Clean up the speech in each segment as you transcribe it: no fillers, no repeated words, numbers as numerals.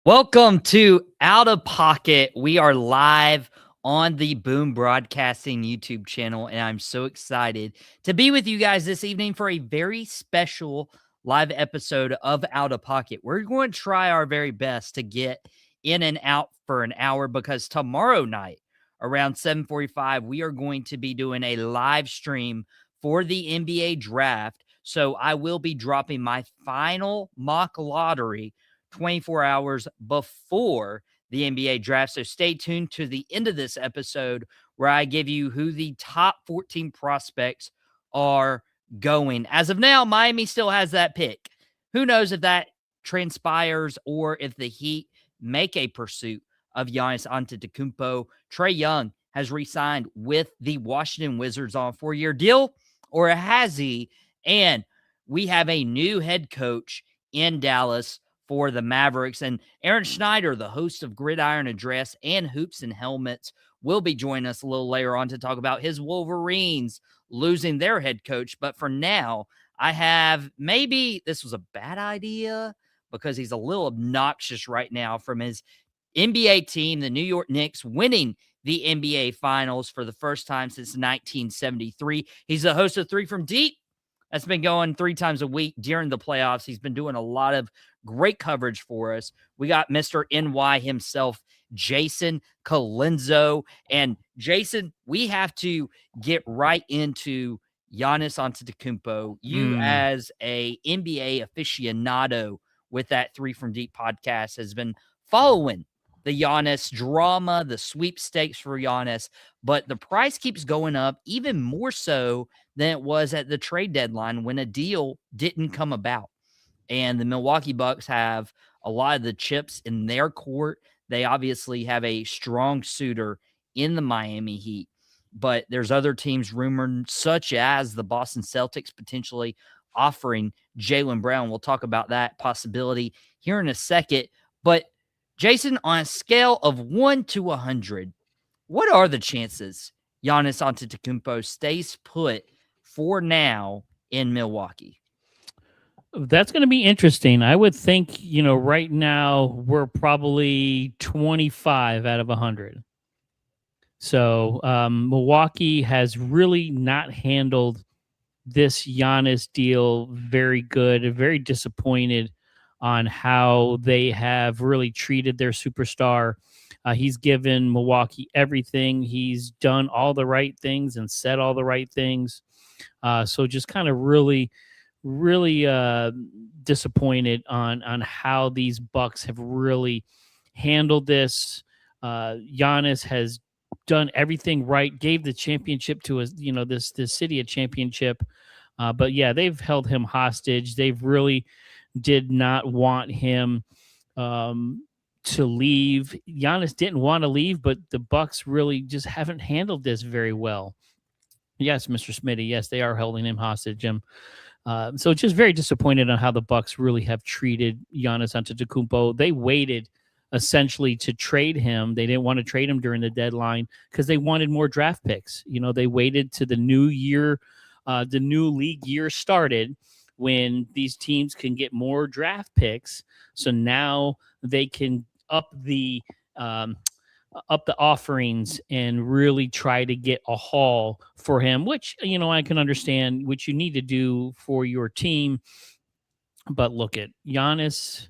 Welcome to Outta Pocket. We are live on the Boom Broadcasting YouTube channel, and I'm so excited to be with you guys this evening for a very special live episode of Outta Pocket. We're going to try our very best to get in and out for an hour because tomorrow night around 7:45 we are going to be doing a live stream for the NBA draft. So I will be dropping my final mock lottery 24 hours before the NBA draft. So stay tuned to the end of this episode where I give you who the top 14 prospects are going. As of now, Miami still has that pick. Who knows if that transpires or if the Heat make a pursuit of Giannis Antetokounmpo. Trae Young has re-signed with the Washington Wizards on a 4-year deal, or has he? And we have a new head coach in Dallas for the Mavericks. And Aaron Schneider, the host of Gridiron Address and Hoops and Helmets, will be joining us a little later on to talk about his Wolverines losing their head coach. But for now, I have maybe this was a bad idea because he's a little obnoxious right now from his NBA team, the New York Knicks, winning the NBA Finals for the first time since 1973. He's the host of Three from Deep. That's been going 3 times a week during the playoffs. He's been doing a lot of great coverage for us. We got Mr. NY himself, Jason Colenso. And Jason, we have to get right into Giannis Antetokounmpo. You as a NBA aficionado with that 3 from Deep podcast has been following the Giannis drama, the sweepstakes for Giannis, but the price keeps going up even more so than it was at the trade deadline when a deal didn't come about. And the Milwaukee Bucks have a lot of the chips in their court. They obviously have a strong suitor in the Miami Heat, but there's other teams rumored, such as the Boston Celtics, potentially offering Jaylen Brown. We'll talk about that possibility here in a second. But Jason, on a scale of 1 to 100, what are the chances Giannis Antetokounmpo stays put for now in Milwaukee? That's going to be interesting. I would think, right now we're probably 25 out of 100. So Milwaukee has really not handled this Giannis deal very good, very disappointed on how they have really treated their superstar. He's given Milwaukee everything. He's done all the right things and said all the right things. So just kind of really disappointed on how these Bucks have really handled this. Giannis has done everything right, gave the championship to us, this city a championship. But yeah, they've held him hostage. They've really did not want him to leave. Giannis didn't want to leave, but the Bucks really just haven't handled this very well. Yes, Mr. Smitty. Yes, they are holding him hostage. So just very disappointed on how the Bucks really have treated Giannis Antetokounmpo. They waited essentially to trade him. They didn't want to trade him during the deadline because they wanted more draft picks. They waited to the new year, the new league year started when these teams can get more draft picks. So now they can up the offerings and really try to get a haul for him, which, I can understand what you need to do for your team. But look at Giannis.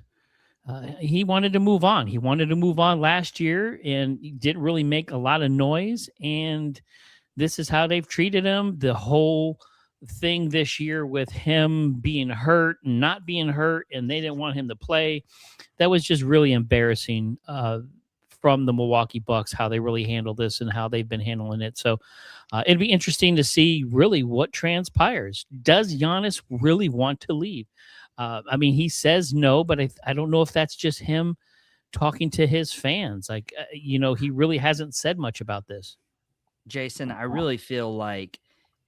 He wanted to move on. He wanted to move on last year and didn't really make a lot of noise. And this is how they've treated him. The whole thing this year with him being hurt and not being hurt, and they didn't want him to play. That was just really embarrassing from the Milwaukee Bucks, how they really handle this and how they've been handling it. So it'd be interesting to see really what transpires. Does Giannis really want to leave? He says no, but I don't know if that's just him talking to his fans. He really hasn't said much about this. Jason, I really feel like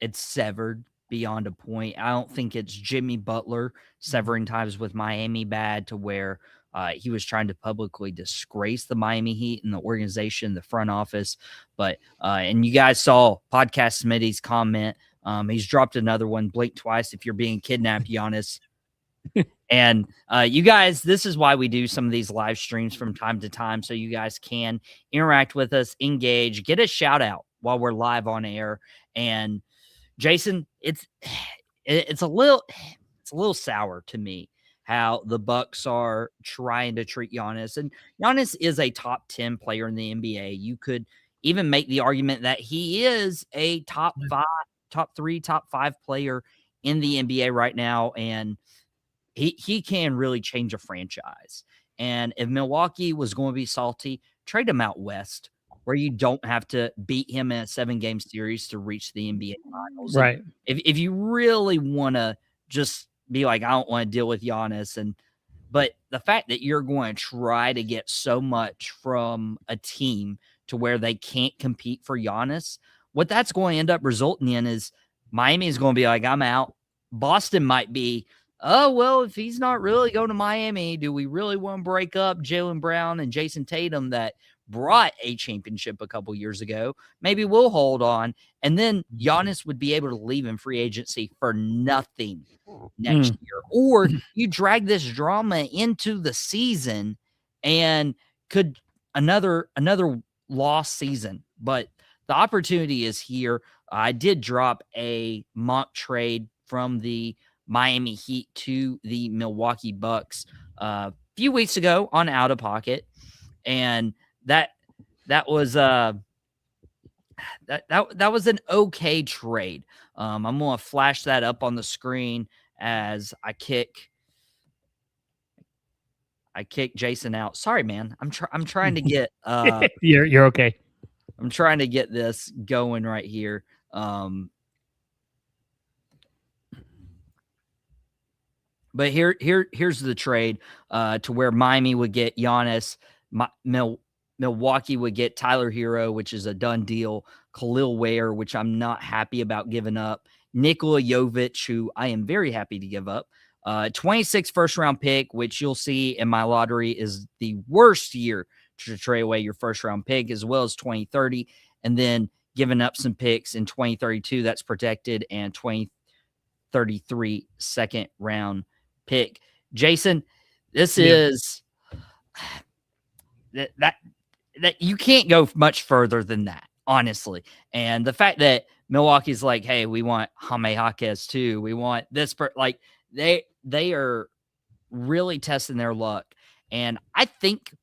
it's severed beyond a point. I don't think it's Jimmy Butler severing ties with Miami bad to where he was trying to publicly disgrace the Miami Heat and the organization, the front office. But and you guys saw Podcast Smitty's comment. He's dropped another one, blink twice if you're being kidnapped, Giannis. And you guys, this is why we do some of these live streams from time to time, so you guys can interact with us, engage, get a shout out while we're live on air. And Jason, it's a little sour to me how the Bucks are trying to treat Giannis. And Giannis is a top 10 player in the NBA. You could even make the argument that he is a top 3, top 5 player in the NBA right now. And he can really change a franchise. And if Milwaukee was going to be salty, trade him out west, where you don't have to beat him in a 7-game series to reach the NBA finals. Right. And if you really want to just be like, I don't want to deal with Giannis, but the fact that you're going to try to get so much from a team to where they can't compete for Giannis, what that's going to end up resulting in is Miami is going to be like, I'm out. Boston might be, oh, well, if he's not really going to Miami, do we really want to break up Jaylen Brown and Jason Tatum that brought a championship a couple years ago? Maybe we'll hold on. And then Giannis would be able to leave in free agency for nothing next year. Or you drag this drama into the season and could another lost season. But the opportunity is here. I did drop a mock trade from the Miami Heat to the Milwaukee Bucks a few weeks ago on Outta Pocket, and that was that was an okay trade. I'm gonna flash that up on the screen as I kick Jason out. Sorry, man. I'm trying to get you're okay. I'm trying to get this going right here. But here's the trade to where Miami would get Giannis, Milwaukee would get Tyler Hero, which is a done deal, Khalil Ware, which I'm not happy about giving up, Nikola Jovic, who I am very happy to give up, 26 first-round pick, which you'll see in my lottery is the worst year to trade away your first-round pick, as well as 2030, and then giving up some picks in 2032 that's protected, and 2033 second-round pick. Jason, this is that you can't go much further than that, honestly. And the fact that Milwaukee's like, hey, we want Jaime Jaquez too. We want this like they are really testing their luck. And I think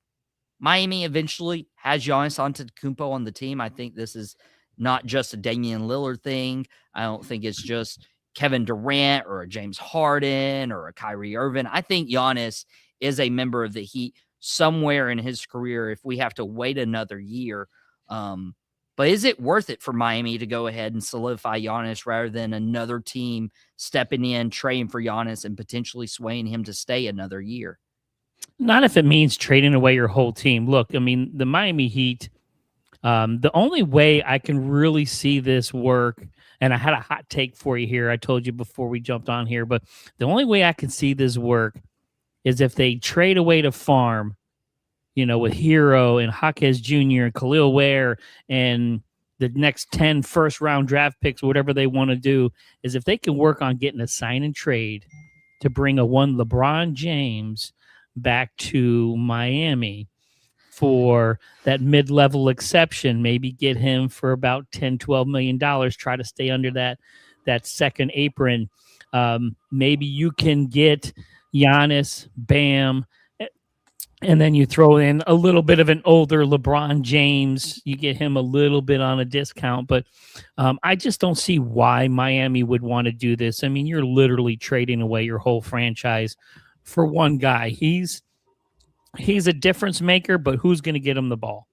Miami eventually has Giannis Antetokounmpo on the team. I think this is not just a Damian Lillard thing. I don't think it's just Kevin Durant or a James Harden or a Kyrie Irving. I think Giannis is a member of the Heat somewhere in his career if we have to wait another year. But is it worth it for Miami to go ahead and solidify Giannis rather than another team stepping in, trading for Giannis, and potentially swaying him to stay another year? Not if it means trading away your whole team. Look, I mean, the Miami Heat, the only way I can really see this work, and I had a hot take for you here, I told you before we jumped on here, but the only way I can see this work is if they trade away to farm, with Hero and Jaquez Jr. and Khalil Ware and the next 10 first-round draft picks, whatever they want to do, is if they can work on getting a sign and trade to bring a one LeBron James back to Miami for that mid-level exception, maybe get him for about $10-12 million, try to stay under that second apron. Maybe you can get Giannis, Bam, and then you throw in a little bit of an older LeBron James. You get him a little bit on a discount, but I just don't see why Miami would want to do this. I mean, you're literally trading away your whole franchise for one guy. He's a difference maker, but who's going to get him the ball?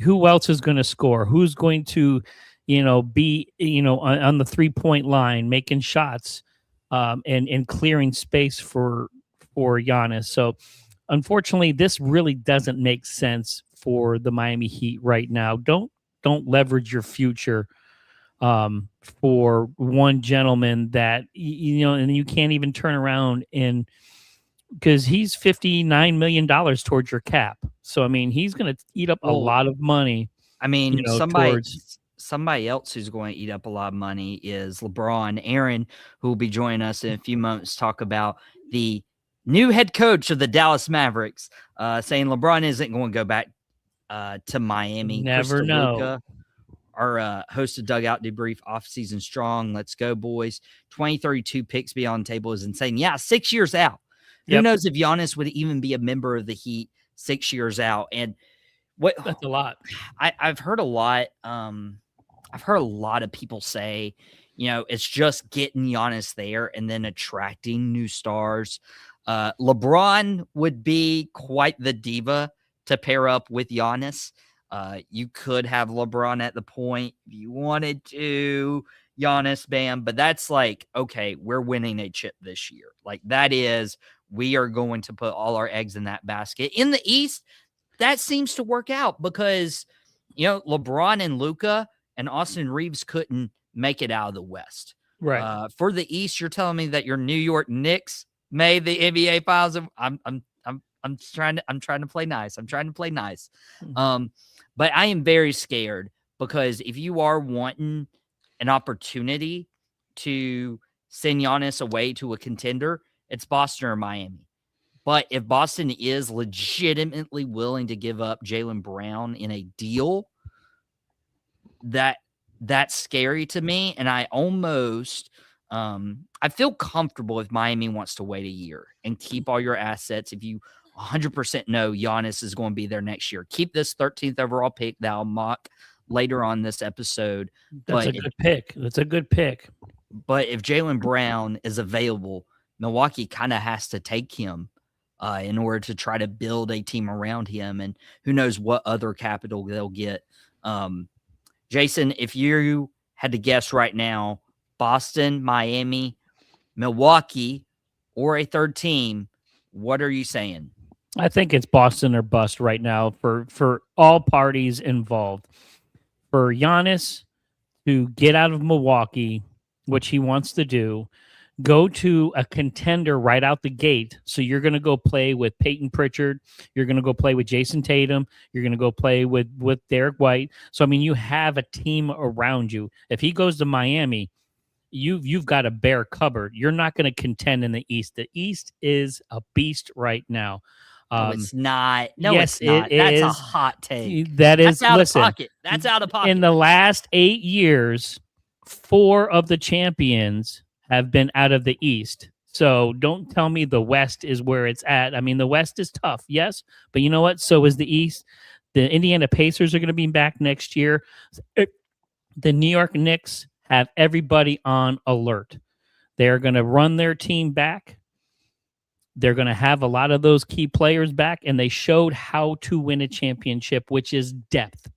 Who else is going to score? Who's going to, be, on the 3-point line, making shots and clearing space for Giannis? So unfortunately, this really doesn't make sense for the Miami Heat right now. Don't leverage your future for one gentleman that, and you can't even turn around and, because he's $59 million towards your cap. So, I mean, he's going to eat up a lot of money. I mean, somebody else who's going to eat up a lot of money is LeBron. Aaron, who will be joining us in a few moments, talk about the new head coach of the Dallas Mavericks, saying LeBron isn't going to go back to Miami. Chris Never know. DeLuca, our host of Dugout Debrief, off-season strong. Let's go, boys. 2032 picks beyond the table is insane. Yeah, 6 years out. Who knows if Giannis would even be a member of the Heat 6 years out? And that's a lot. I've heard a lot. I've heard a lot of people say, it's just getting Giannis there and then attracting new stars. LeBron would be quite the diva to pair up with Giannis. You could have LeBron at the point if you wanted to, Giannis, Bam, but that's like, okay, we're winning a chip this year. Like that is, we are going to put all our eggs in that basket. In the East, that seems to work out because, LeBron and Luka and Austin Reeves couldn't make it out of the West. Right. For the East, you're telling me that your New York Knicks made the NBA Finals. I'm trying to play nice. I'm trying to play nice. But I am very scared because if you are wanting an opportunity to send Giannis away to a contender, it's Boston or Miami. But if Boston is legitimately willing to give up Jaylen Brown in a deal, that's scary to me. And I almost I feel comfortable if Miami wants to wait a year and keep all your assets. If you 100% know Giannis is going to be there next year, keep this 13th overall pick that I'll mock later on this episode. That's a good pick. That's a good pick. But if Jaylen Brown is available, Milwaukee kind of has to take him in order to try to build a team around him. And who knows what other capital they'll get. Jason, if you had to guess right now, Boston, Miami, Milwaukee, or a third team, what are you saying? I think it's Boston or bust right now for all parties involved. For Giannis to get out of Milwaukee, which he wants to do, go to a contender right out the gate. So you're going to go play with Peyton Pritchard. You're going to go play with Jason Tatum. You're going to go play with Derek White. So, I mean, you have a team around you. If he goes to Miami, you've got a bare cupboard. You're not going to contend in the East. The East is a beast right now. No, it's not. No, yes, it's not. It That's is. a hot take. That is. That's out listen, of pocket. That's out of pocket. In the last 8 years, 4 of the champions have been out of the East. So don't tell me the West is where it's at. I mean, the West is tough, yes, but you know what? So is the East. The Indiana Pacers are going to be back next year. The New York Knicks have everybody on alert. They're going to run their team back. They're going to have a lot of those key players back, and they showed how to win a championship, which is depth.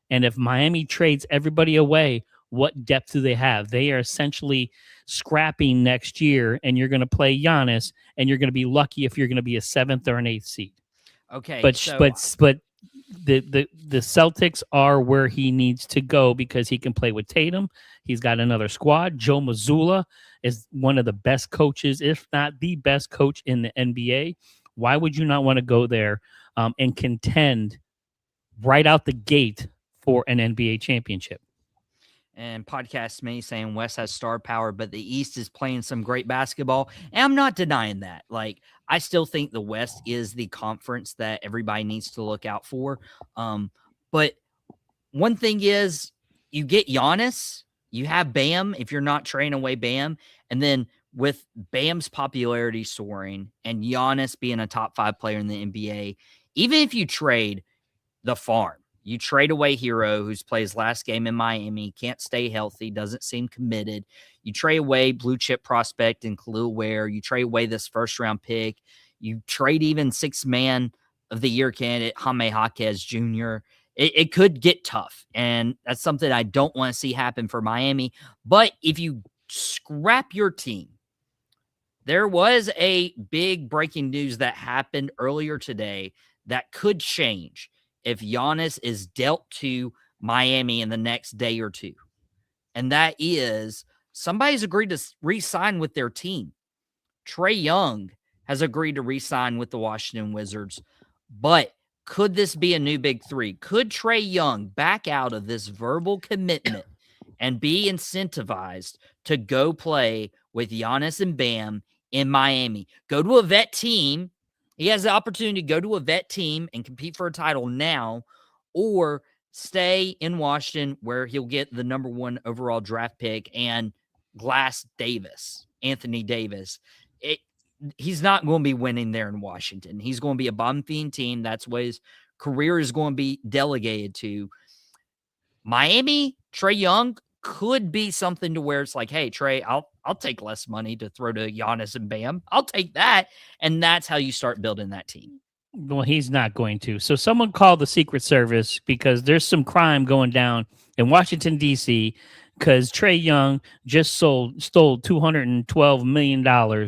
And if Miami trades everybody away, what depth do they have? They are essentially scrapping next year, and you're going to play Giannis, and you're going to be lucky if you're going to be a 7th or an 8th seed. Okay, but the Celtics are where he needs to go because he can play with Tatum. He's got another squad. Joe Mazzulla is one of the best coaches, if not the best coach in the NBA. Why would you not want to go there and contend right out the gate for an NBA championship? And podcast me saying West has star power, but the East is playing some great basketball. And I'm not denying that. Like, I still think the West is the conference that everybody needs to look out for. But one thing is, you get Giannis, you have Bam if you're not trading away Bam. And then with Bam's popularity soaring and Giannis being a top 5 player in the NBA, even if you trade the farm, you trade away Hero, who's plays last game in Miami, can't stay healthy, doesn't seem committed. You trade away blue chip prospect and Khalil Ware. You trade away this first-round pick. You trade even 6th man of the year candidate, Jaime Jaquez Jr. It could get tough, and that's something I don't want to see happen for Miami. But if you scrap your team, there was a big breaking news that happened earlier today that could change if Giannis is dealt to Miami in the next day or two. And that is somebody's agreed to re-sign with their team. Trae Young has agreed to re-sign with the Washington Wizards. But could this be a new big 3? Could Trae Young back out of this verbal commitment and be incentivized to go play with Giannis and Bam in Miami. Go to a vet team. He has the opportunity to go to a vet team and compete for a title now, or stay in Washington where he'll get the number 1 overall draft pick and Anthony Davis. He's not going to be winning there in Washington. He's going to be a bottom feeding team. That's what his career is going to be delegated to. Miami, Trae Young could be something to where it's like, hey, Trae, I'll take less money to throw to Giannis and Bam. I'll take that. And that's how you start building that team. Well, he's not going to. So someone called the Secret Service because there's some crime going down in Washington, D.C., because Trae Young just stole $212 million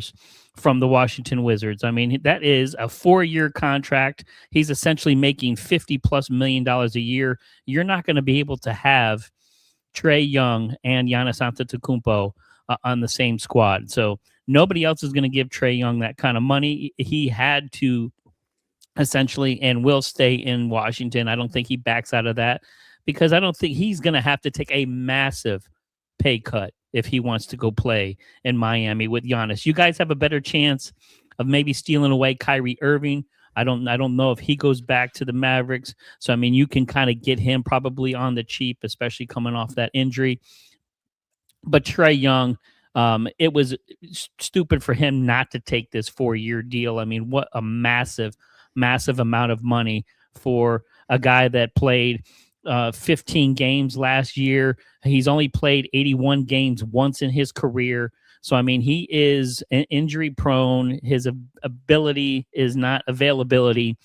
from the Washington Wizards. I mean, that is a 4-year contract. He's essentially making $50+ million a year. You're not going to be able to have Trae Young and Giannis Antetokounmpo on the same squad. So nobody else is going to give Trae Young that kind of money. He had to essentially and will stay in Washington. I don't think he backs out of that because I don't think he's going to have to take a massive pay cut if he wants to go play in Miami with Giannis. You guys have a better chance of maybe stealing away Kyrie Irving. I don't know if he goes back to the Mavericks. So, I mean, you can kind of get him probably on the cheap, especially coming off that injury. But Trae Young, it was stupid for him not to take this 4-year deal. I mean, what a massive amount of money for a guy that played 15 games last year. He's only played 81 games once in his career. So, I mean, he is injury prone. His ability is not availability.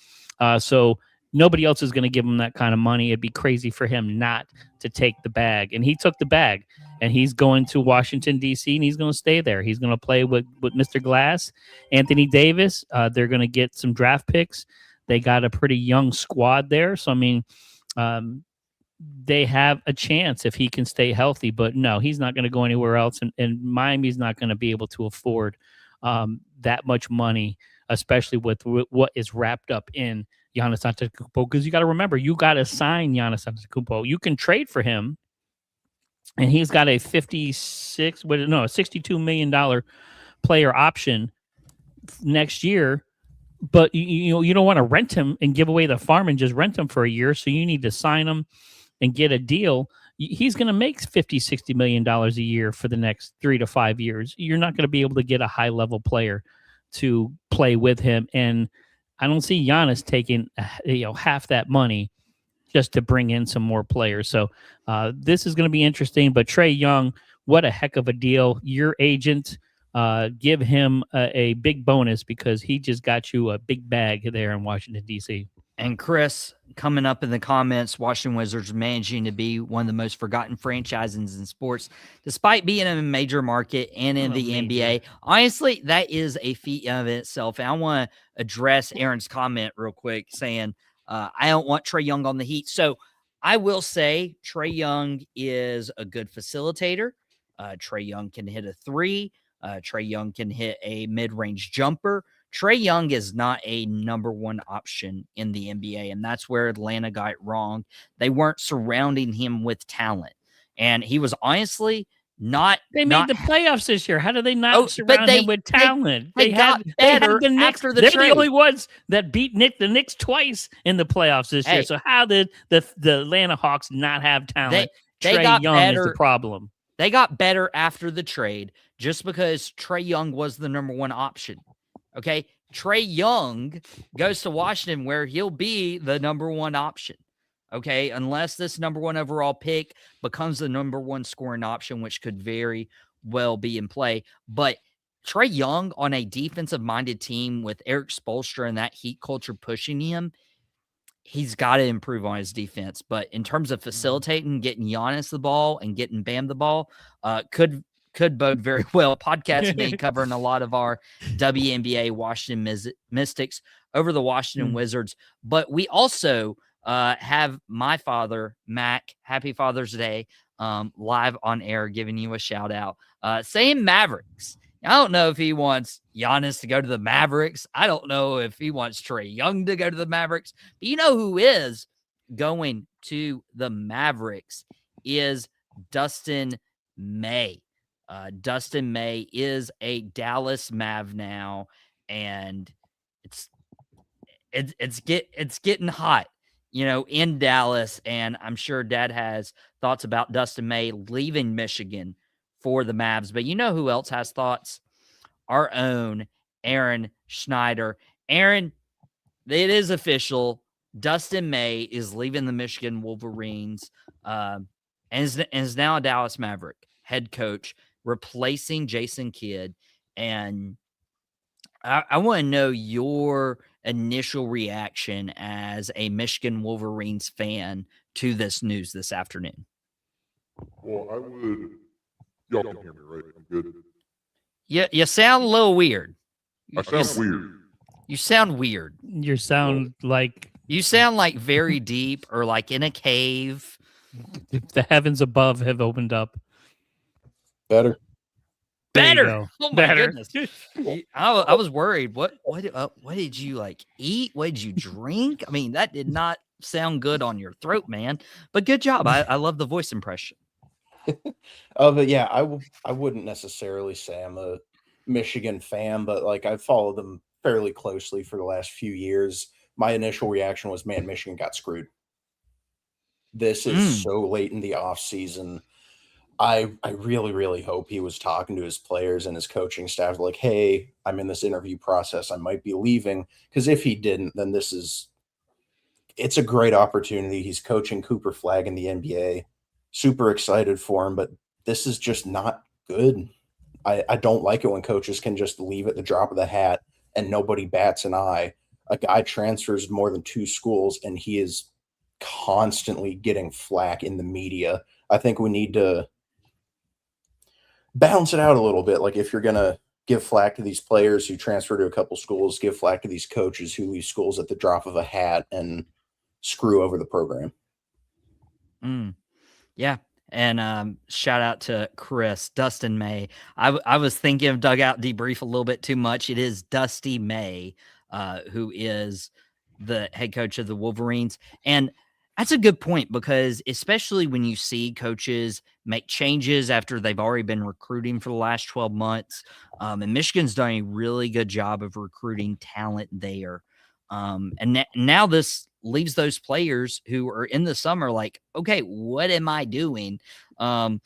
So nobody else is going to give him that kind of money. It'd be crazy for him not to take the bag. And he took the bag. And he's going to Washington, D.C., and he's going to stay there. He's going to play with Mr. Glass, Anthony Davis. They're going to get some draft picks. They got a pretty young squad there. So, I mean, they have a chance if he can stay healthy. But, no, he's not going to go anywhere else. And Miami's not going to be able to afford that much money, especially with what is wrapped up in Giannis Antetokounmpo. Because you got to remember, you got to sign Giannis Antetokounmpo. You can trade for him. And he's got a $62 million player option next year. But you don't want to rent him and give away the farm and just rent him for a year. So you need to sign him and get a deal. He's going to make $50-60 million a year for the next 3 to 5 years. You're not going to be able to get a high level player to play with him. And I don't see Giannis taking half that money just to bring in some more players. So this is going to be interesting. But Trae Young, what a heck of a deal. Your agent, give him a big bonus because he just got you a big bag there in Washington, D.C. And Chris, coming up in the comments, Washington Wizards managing to be one of the most forgotten franchises in sports, despite being in a major market and in the NBA. Honestly, that is a feat of itself. And I want to address Aaron's comment real quick saying, I don't want Trae Young on the Heat. So I will say Trae Young is a good facilitator. Trae Young can hit a 3. Trae Young can hit a mid-range jumper. Trae Young is not a number 1 option in the NBA, and that's where Atlanta got it wrong. They weren't surrounding him with talent, and he was honestly not. They made the playoffs this year. How do they not surround him with talent? They got better the Knicks, after the they're trade. The only ones that beat the Knicks twice in the playoffs this year. So how did the Atlanta Hawks not have talent? Trae Young is the problem. They got better after the trade just because Trae Young was the number 1 option. Okay, Trae Young goes to Washington where he'll be the number 1 option. Okay, unless this number 1 overall pick becomes the number 1 scoring option, which could very well be in play. But Trae Young on a defensive-minded team with Eric Spoelstra and that Heat culture pushing him, he's got to improve on his defense. But in terms of facilitating, getting Giannis the ball and getting Bam the ball, could bode very well. Podcast me covering a lot of our WNBA Washington Mystics over the Washington Wizards. But we also have my father, Mac, happy Father's Day, live on air, giving you a shout out, saying Mavericks. I don't know if he wants Giannis to go to the Mavericks. I don't know if he wants Trae Young to go to the Mavericks. But you know who is going to the Mavericks is Dustin May. Dustin May is a Dallas Mav now, and it's getting hot, in Dallas. And I'm sure Dad has thoughts about Dustin May leaving Michigan for the Mavs. But you know who else has thoughts? Our own Aaron Schneider. Aaron, it is official. Dustin May is leaving the Michigan Wolverines, and is now a Dallas Maverick head coach, replacing Jason Kidd. And I want to know your initial reaction as a Michigan Wolverines fan to this news this afternoon. Well, y'all can hear me, right? I'm good. Yeah, you sound a little weird. I sound weird. You sound weird. You sound like very deep, or like in a cave. the heavens above have opened up. Better. Oh my Better. goodness! I was worried. What did you eat? What did you drink? I mean, that did not sound good on your throat, man. But good job. I love the voice impression. But yeah, I wouldn't necessarily say I'm a Michigan fan, but I've followed them fairly closely for the last few years. My initial reaction was, man, Michigan got screwed. This is so late in the off season. I really, really hope he was talking to his players and his coaching staff like, hey, I'm in this interview process. I might be leaving. Because if he didn't, then it's a great opportunity. He's coaching Cooper Flagg in the NBA. Super excited for him, but this is just not good. I don't like it when coaches can just leave at the drop of the hat and nobody bats an eye. A guy transfers more than 2 schools and he is constantly getting flack in the media. I think we need to balance it out a little bit. If you're going to give flack to these players who transfer to a couple schools, give flack to these coaches who leave schools at the drop of a hat and screw over the program. Yeah. And shout out to Chris, Dustin May. I was thinking of Dugout Debrief a little bit too much. It is Dusty May, who is the head coach of the Wolverines. And that's a good point, because especially when you see coaches make changes after they've already been recruiting for the last 12 months, and Michigan's done a really good job of recruiting talent there. And now this leaves those players who are in the summer like, okay, what am I doing? I'm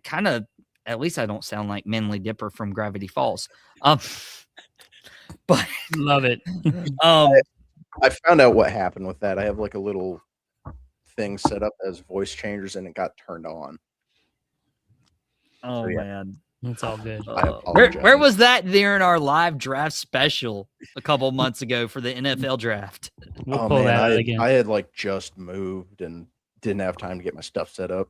kind of, at least I don't sound like Manly Dipper from Gravity Falls. But love it. I found out what happened with that. I have a little thing set up as voice changers and it got turned on. Oh, so, yeah. Man. It's all good. Where was that during our live draft special a couple months ago for the NFL draft? We'll pull that out again. I had just moved and didn't have time to get my stuff set up.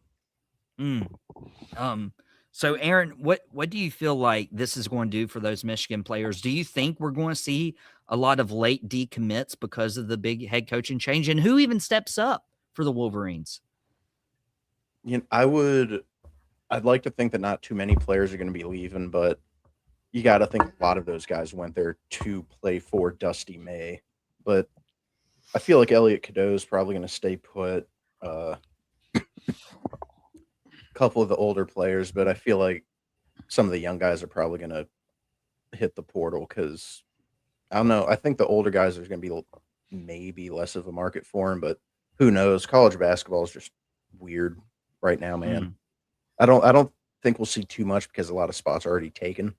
So Aaron, what do you feel like this is going to do for those Michigan players? Do you think we're going to see a lot of late decommits because of the big head coaching change? And who even steps up for the Wolverines? I'd like to think that not too many players are going to be leaving, but you got to think a lot of those guys went there to play for Dusty May. But I feel like Elliot Cadeau is probably going to stay put. A couple of the older players, but I feel like some of the young guys are probably going to hit the portal because, I don't know, I think the older guys are going to be maybe less of a market for them, but who knows? College basketball is just weird right now, man. I don't think we'll see too much because a lot of spots are already taken.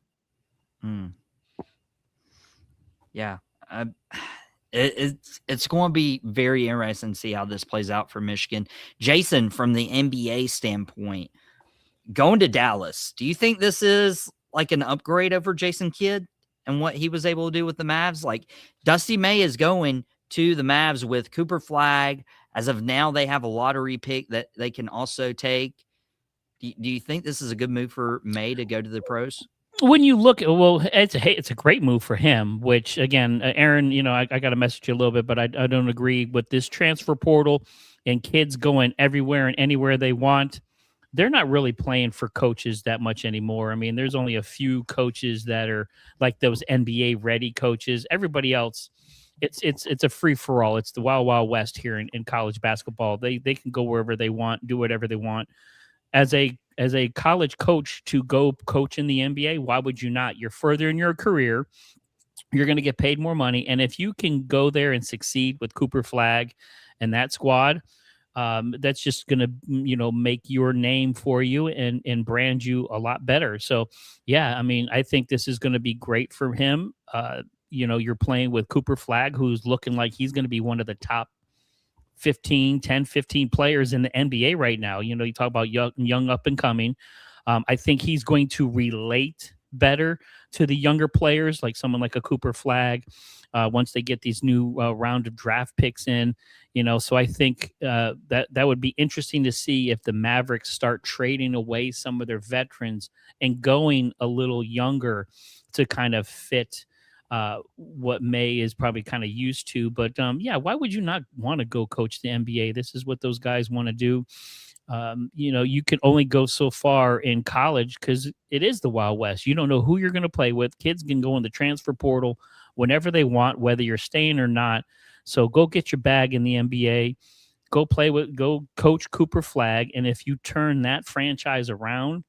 Yeah. It's going to be very interesting to see how this plays out for Michigan. Jason, from the NBA standpoint, going to Dallas, do you think this is an upgrade over Jason Kidd and what he was able to do with the Mavs? Dusty May is going to the Mavs with Cooper Flagg. As of now, they have a lottery pick that they can also take. Do you think this is a good move for May to go to the pros? When you look, it's a great move for him, which again, Aaron, I got to message you a little bit, but I don't agree with this transfer portal and kids going everywhere and anywhere they want. They're not really playing for coaches that much anymore. I mean, there's only a few coaches that are like those NBA ready coaches. Everybody else, it's a free for all. It's the wild, wild west here in college basketball. They can go wherever they want, do whatever they want. As a as a college coach to go coach in the NBA, why would you not? You're further in your career. You're going to get paid more money. And if you can go there and succeed with Cooper Flag and that squad, that's just going to, make your name for you and brand you a lot better. So, yeah, I mean, I think this is going to be great for him. You're playing with Cooper Flag, who's looking like he's going to be one of the top 15 players in the NBA right now. You talk about young up and coming. I think he's going to relate better to the younger players, like someone like a Cooper Flag, once they get these new round of draft picks in. So I think that would be interesting to see if the Mavericks start trading away some of their veterans and going a little younger to kind of fit what May is probably kind of used to. But why would you not want to go coach the NBA? This is what those guys want to do. You can only go so far in college because it is the Wild West. You don't know who you're going to play with. Kids can go in the transfer portal whenever they want, whether you're staying or not. So go get your bag in the NBA. Go coach Cooper Flag. And if you turn that franchise around,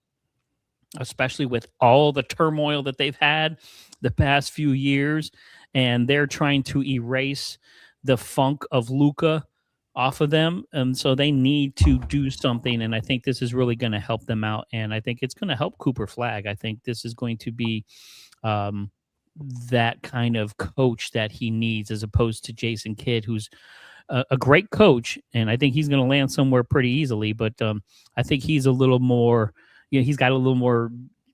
especially with all the turmoil that they've had the past few years, and they're trying to erase the funk of Luka off of them. So they need to do something. And I think this is really going to help them out. And I think it's going to help Cooper Flag. I think this is going to be that kind of coach that he needs, as opposed to Jason Kidd, who's a great coach. And I think he's going to land somewhere pretty easily. But I think he's a little more, he's got a little more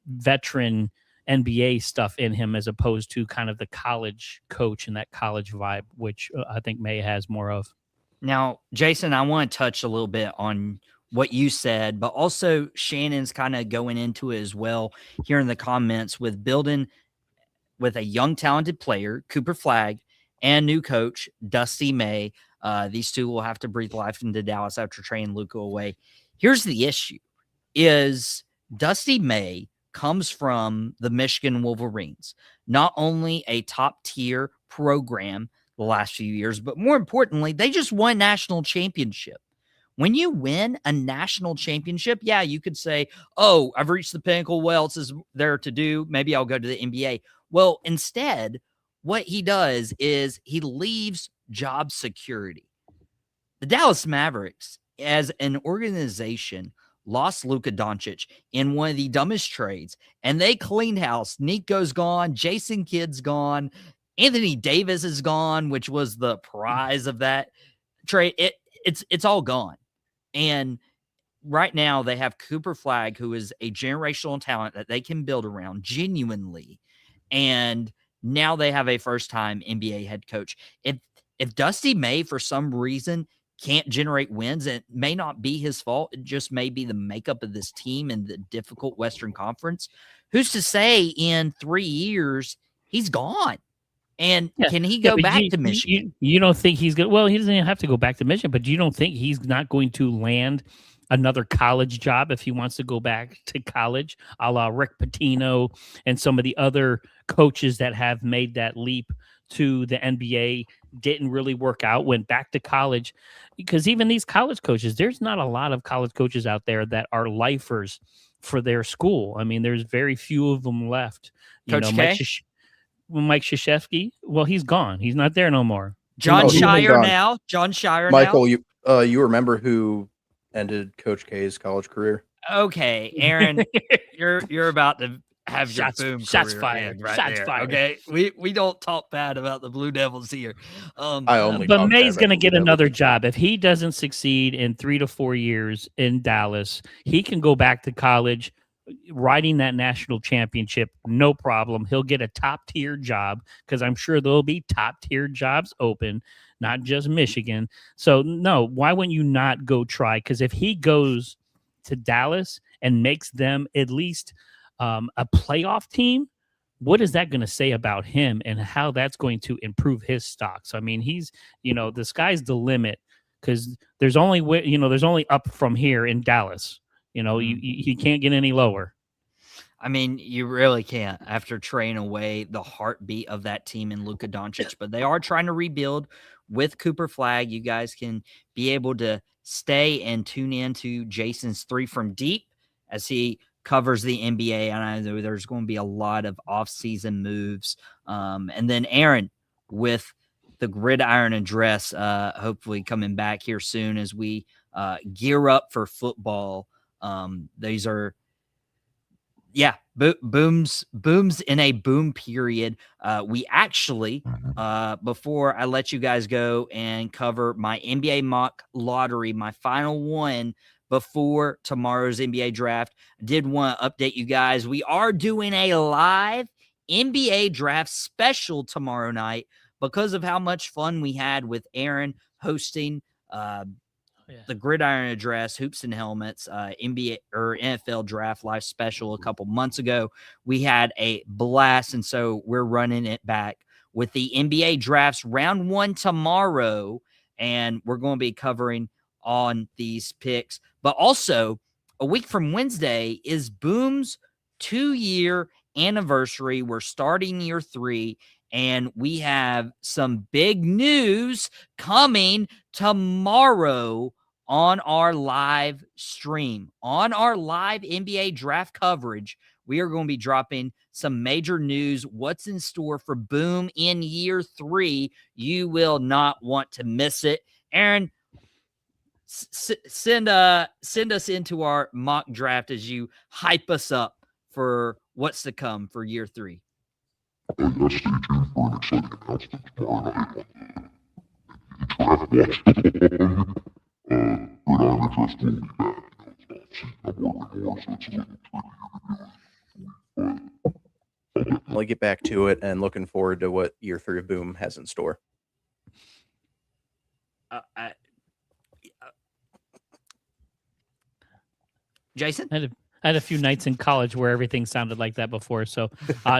veteran NBA stuff in him, as opposed to kind of the college coach and that college vibe, which I think May has more of. Now, Jason, I want to touch a little bit on what you said, but also Shannon's kind of going into it as well here in the comments with building with a young, talented player, Cooper Flag, and new coach, Dusty May. These two will have to breathe life into Dallas after trading Luka away. Here's the issue, is Dusty May comes from the Michigan Wolverines, not only a top-tier program the last few years, but more importantly, they just won national championship. When you win a national championship, yeah, you could say, oh, I've reached the pinnacle. What else is there to do? Maybe I'll go to the NBA. Well, instead, what he does is he leaves job security. The Dallas Mavericks, as an organization, lost Luka Doncic in one of the dumbest trades, and they cleaned house. Nico's gone. Jason Kidd's gone. Anthony Davis is gone, which was the prize of that trade. It's all gone. And right now they have Cooper Flag, who is a generational talent that they can build around genuinely. And now they have a first-time NBA head coach. If Dusty May, for some reason, can't generate wins, it may not be his fault. It just may be the makeup of this team in the difficult Western Conference. Who's to say in 3 years he's gone? And can he go back to Michigan? You don't think he's going to? Well, he doesn't even have to go back to Michigan, but you don't think he's not going to land another college job if he wants to go back to college, a la Rick Pitino and some of the other coaches that have made that leap to the NBA, didn't really work out, went back to college? Because even these college coaches, there's not a lot of college coaches out there that are lifers for their school. I mean, there's very few of them left. Coach K? Mike Krzyzewski, well, he's gone. He's not there no more. Jon Scheyer now. Jon Scheyer Michael, now. you remember who ended Coach K's college career? Okay, Aaron, you're about to have shots, your boom shots career fired. Right shots there, fired. Okay, we don't talk bad about the Blue Devils here. But May's going to get another job if he doesn't succeed in 3 to 4 years in Dallas. He can go back to college, riding that national championship, no problem. He'll get a top-tier job, because I'm sure there'll be top-tier jobs open, not just Michigan. So, no, why wouldn't you not go try? Because if he goes to Dallas and makes them at least a playoff team, what is that going to say about him and how that's going to improve his stock? So, I mean, he's, the sky's the limit, because there's only up from here in Dallas. You can't get any lower. I mean, you really can't after trading away the heartbeat of that team in Luka Doncic. But they are trying to rebuild with Cooper Flag. You guys can be able to stay and tune in to Jason's 3 from Deep as he covers the NBA. And I know there's going to be a lot of off-season moves. And then Aaron with the Gridiron Address, hopefully coming back here soon as we gear up for football. These are, booms in a boom period. We actually, before I let you guys go and cover my NBA mock lottery, my final one before tomorrow's NBA draft, I did want to update you guys. We are doing a live NBA draft special tomorrow night because of how much fun we had with Aaron hosting the Gridiron Address, Hoops and Helmets, NBA or NFL Draft Live special a couple months ago. We had a blast, and so we're running it back with the NBA drafts round 1 tomorrow, and we're going to be covering on these picks. But also, a week from Wednesday is Boom's 2-year anniversary. We're starting year 3. And we have some big news coming tomorrow on our live stream. On our live NBA draft coverage, we are going to be dropping some major news. What's in store for Boom in year 3? You will not want to miss it. Aaron, send us into our mock draft as you hype us up for what's to come for year 3. Stay tuned for an exciting announcement tomorrow night on the Draft Watch. Gridiron Address will be back. It's not season number anymore, so it's a little trickier to do. I'll get back to it and looking forward to what year 3 of Boom has in store. Jason? I had a few nights in college where everything sounded like that before. So,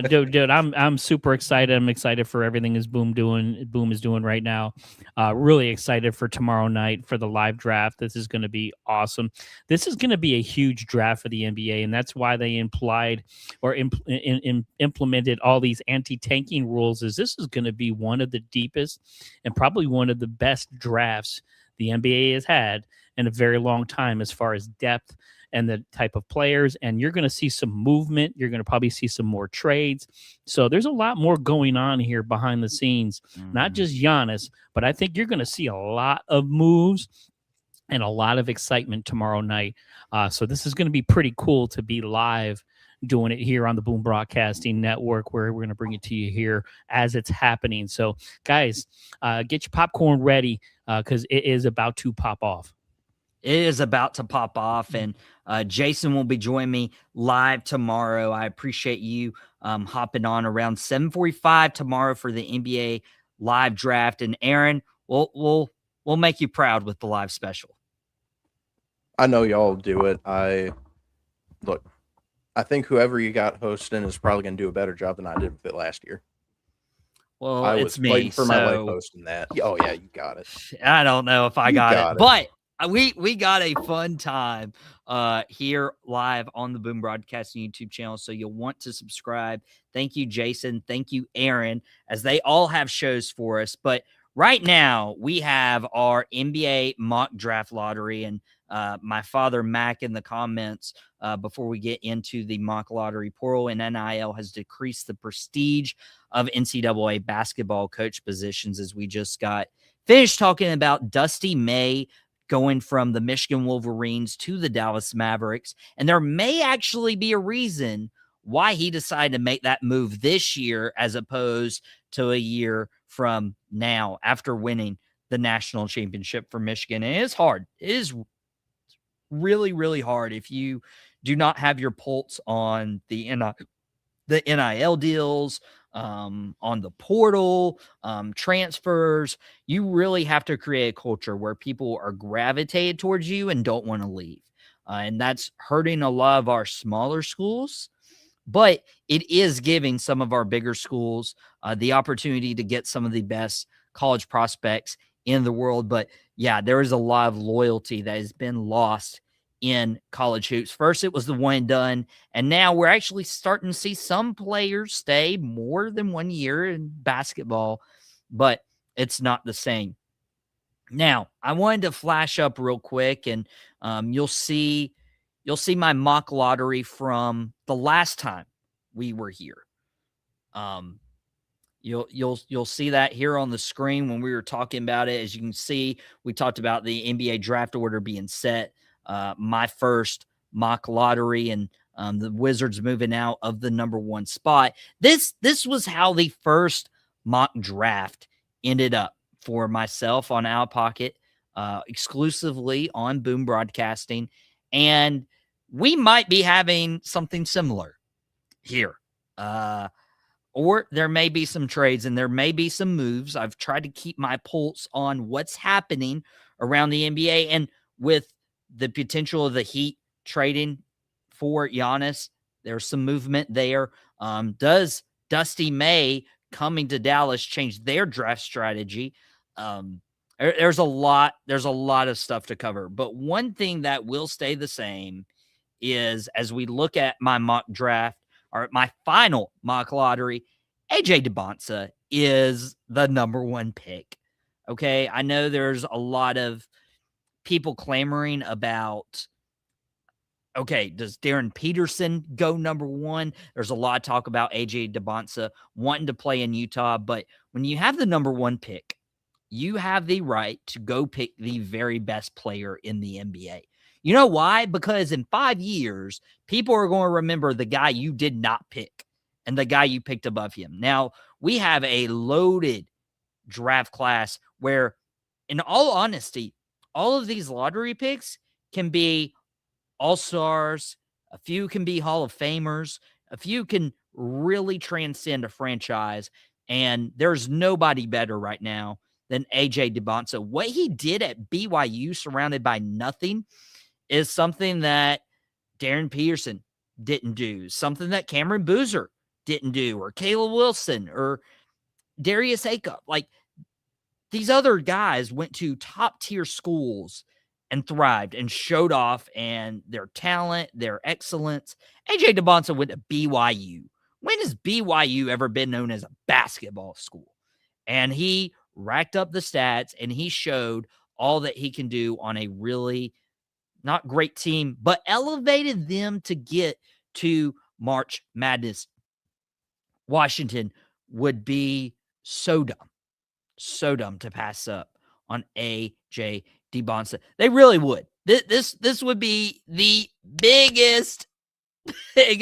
dude, I'm super excited. I'm excited for everything Boom is doing right now. Really excited for tomorrow night for the live draft. This is going to be awesome. This is going to be a huge draft for the NBA, and that's why they implied or implemented all these anti-tanking rules. Is this is going to be one of the deepest and probably one of the best drafts the NBA has had in a very long time as far as depth and the type of players, and you're going to see some movement. You're going to probably see some more trades. So there's a lot more going on here behind the scenes, not just Giannis, but I think you're going to see a lot of moves and a lot of excitement tomorrow night. So this is going to be pretty cool to be live doing it here on the Boom Broadcasting Network, where we're going to bring it to you here as it's happening. So guys, get your popcorn ready because it is about to pop off. It is about to pop off, and Jason will be joining me live tomorrow. I appreciate you hopping on around 7:45 tomorrow for the NBA live draft. And Aaron, we'll make you proud with the live special. I know y'all do it. I think whoever you got hosting is probably going to do a better job than I did with it last year. Well, I it's was me fighting for my life so hosting that. Oh yeah, you got it. I don't know if I You got got it, it. but we got a fun time here live on the Boom Broadcasting YouTube channel, so you'll want to subscribe. Thank you, Jason. Thank you, Aaron, as they all have shows for us. But right now, we have our NBA mock draft lottery, and my father, Mac, in the comments before we get into the mock lottery portal and NIL has decreased the prestige of NCAA basketball coach positions, as we just got finished talking about Dusty May going from the Michigan Wolverines to the Dallas Mavericks. And there may actually be a reason why he decided to make that move this year as opposed to a year from now after winning the national championship for Michigan. And it is hard. It is really, really hard if you do not have your pulse on the NIL deals, on the portal, transfers. You really have to create a culture where people are gravitated towards you and don't want to leave. And that's hurting a lot of our smaller schools, but it is giving some of our bigger schools the opportunity to get some of the best college prospects in the world. But yeah, there is a lot of loyalty that has been lost in college hoops. First, it was the one and done, and now we're actually starting to see some players stay more than 1 year in basketball, but it's not the same. Now, I wanted to flash up real quick, and you'll see you'll see my mock lottery from the last time we were here. You'll see that here on the screen when we were talking about it. As you can see, we talked about the NBA draft order being set. My first mock lottery and the Wizards moving out of the number 1 spot. This was how the first mock draft ended up for myself on Outta Pocket, exclusively on Boom Broadcasting. And we might be having something similar here. Or there may be some trades and there may be some moves. I've tried to keep my pulse on what's happening around the NBA. And with the potential of the Heat trading for Giannis, there's some movement there. Does Dusty May coming to Dallas change their draft strategy? There's a lot of stuff to cover. But one thing that will stay the same is, as we look at my mock draft, or my final mock lottery, AJ DeBonsa is the number 1 pick. Okay, I know there's a lot of people clamoring about, okay, does Darren Peterson go number 1? There's a lot of talk about AJ DeBonsa wanting to play in Utah, but when you have the number 1 pick, you have the right to go pick the very best player in the NBA. You know why? Because in 5 years, people are going to remember the guy you did not pick and the guy you picked above him. Now, we have a loaded draft class where, in all honesty, all of these lottery picks can be all-stars, a few can be Hall of Famers, a few can really transcend a franchise, and there's nobody better right now than AJ DeBonsa. What he did at BYU, surrounded by nothing, is something that Darren Peterson didn't do, something that Cameron Boozer didn't do, or Caleb Wilson, or Darius Acup. Like, these other guys went to top-tier schools and thrived and showed off and their talent, their excellence. AJ DeBonsa went to BYU. When has BYU ever been known as a basketball school? And he racked up the stats, and he showed all that he can do on a really not great team, but elevated them to get to March Madness. Washington would be so dumb to pass up on AJ DeBonsa. They really would. This would be the biggest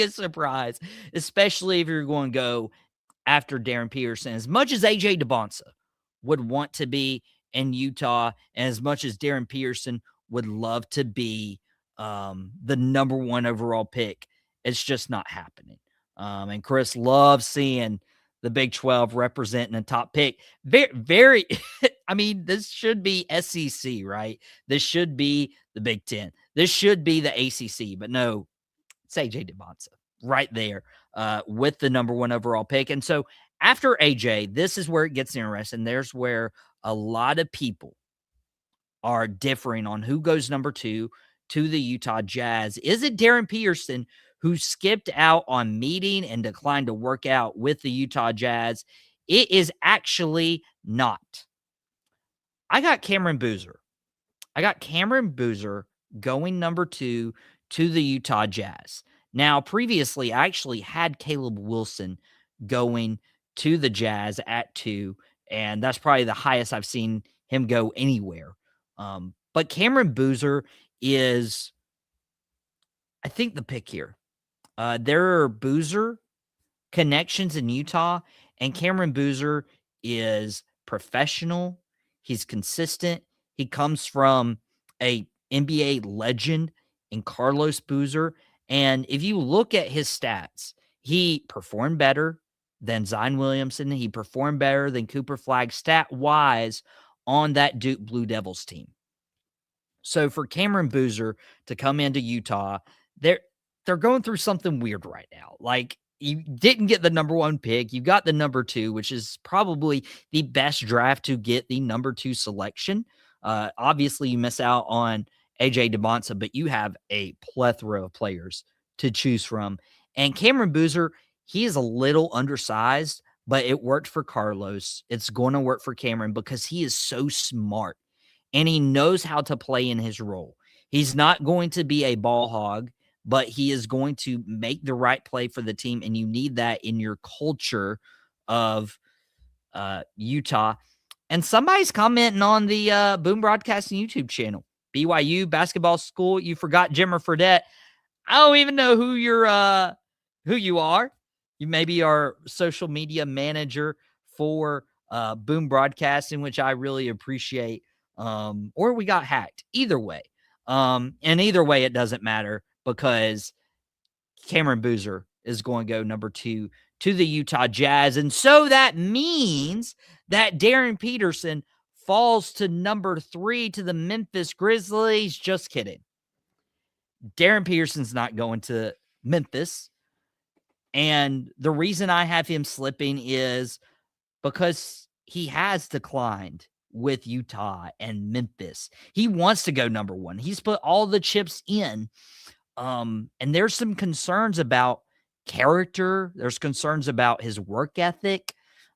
surprise, especially if you're going to go after Darren Peterson. As much as AJ DeBonsa would want to be in Utah, and as much as Darren Peterson would love to be the number 1 overall pick, it's just not happening. And Chris loves seeing the Big 12 representing a top pick. Very, I mean, this should be SEC, right? This should be the Big 10. This should be the ACC, but no, it's AJ DeBonsa right there with the number 1 overall pick. And so after AJ, this is where it gets interesting. There's where a lot of people are differing on who goes number 2 to the Utah Jazz. Is it Darren Peterson, who skipped out on meeting and declined to work out with the Utah Jazz? It is actually not. I got Cameron Boozer. Going number 2 to the Utah Jazz. Now, previously, I actually had Caleb Wilson going to the Jazz at 2, and that's probably the highest I've seen him go anywhere. But Cameron Boozer is, I think, the pick here. There are Boozer connections in Utah, and Cameron Boozer is professional. He's consistent. He comes from a NBA legend in Carlos Boozer. And if you look at his stats, he performed better than Zion Williamson. He performed better than Cooper Flagg stat-wise on that Duke Blue Devils team. So for Cameron Boozer to come into Utah, they're going through something weird right now. Like, you didn't get the number 1 pick. You got the number 2, which is probably the best draft to get the number 2 selection. Obviously, you miss out on AJ DeBonsa, but you have a plethora of players to choose from. And Cameron Boozer, he is a little undersized, but it worked for Carlos. It's going to work for Cameron because he is so smart and he knows how to play in his role. He's not going to be a ball hog, but he is going to make the right play for the team, and you need that in your culture of Utah. And somebody's commenting on the Boom Broadcasting YouTube channel. BYU basketball school. You forgot Jimmer Fredette. I don't even know who you are. You may be our social media manager for Boom Broadcasting, which I really appreciate. Or we got hacked. Either way. And either way, it doesn't matter because Cameron Boozer is going to go number 2 to the Utah Jazz. And so that means that Darren Peterson falls to number 3 to the Memphis Grizzlies. Just kidding. Darren Peterson's not going to Memphis. And the reason I have him slipping is because he has declined with Utah and Memphis. He wants to go number 1. He's put all the chips in. And there's some concerns about character. There's concerns about his work ethic.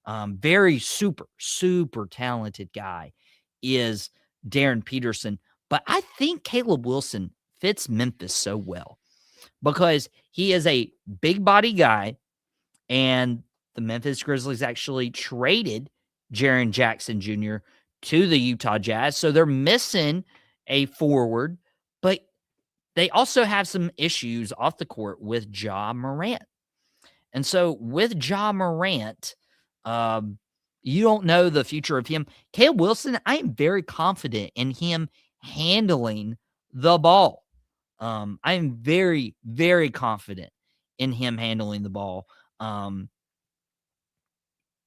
Very super, super talented guy is Darren Peterson. But I think Caleb Wilson fits Memphis so well because he is a big body guy, and the Memphis Grizzlies actually traded Jaren Jackson Jr. to the Utah Jazz. So they're missing a forward, but they also have some issues off the court with Ja Morant. And so with Ja Morant, you don't know the future of him. Caleb Wilson, I am very confident in him handling the ball. I am very, very confident in him handling the ball.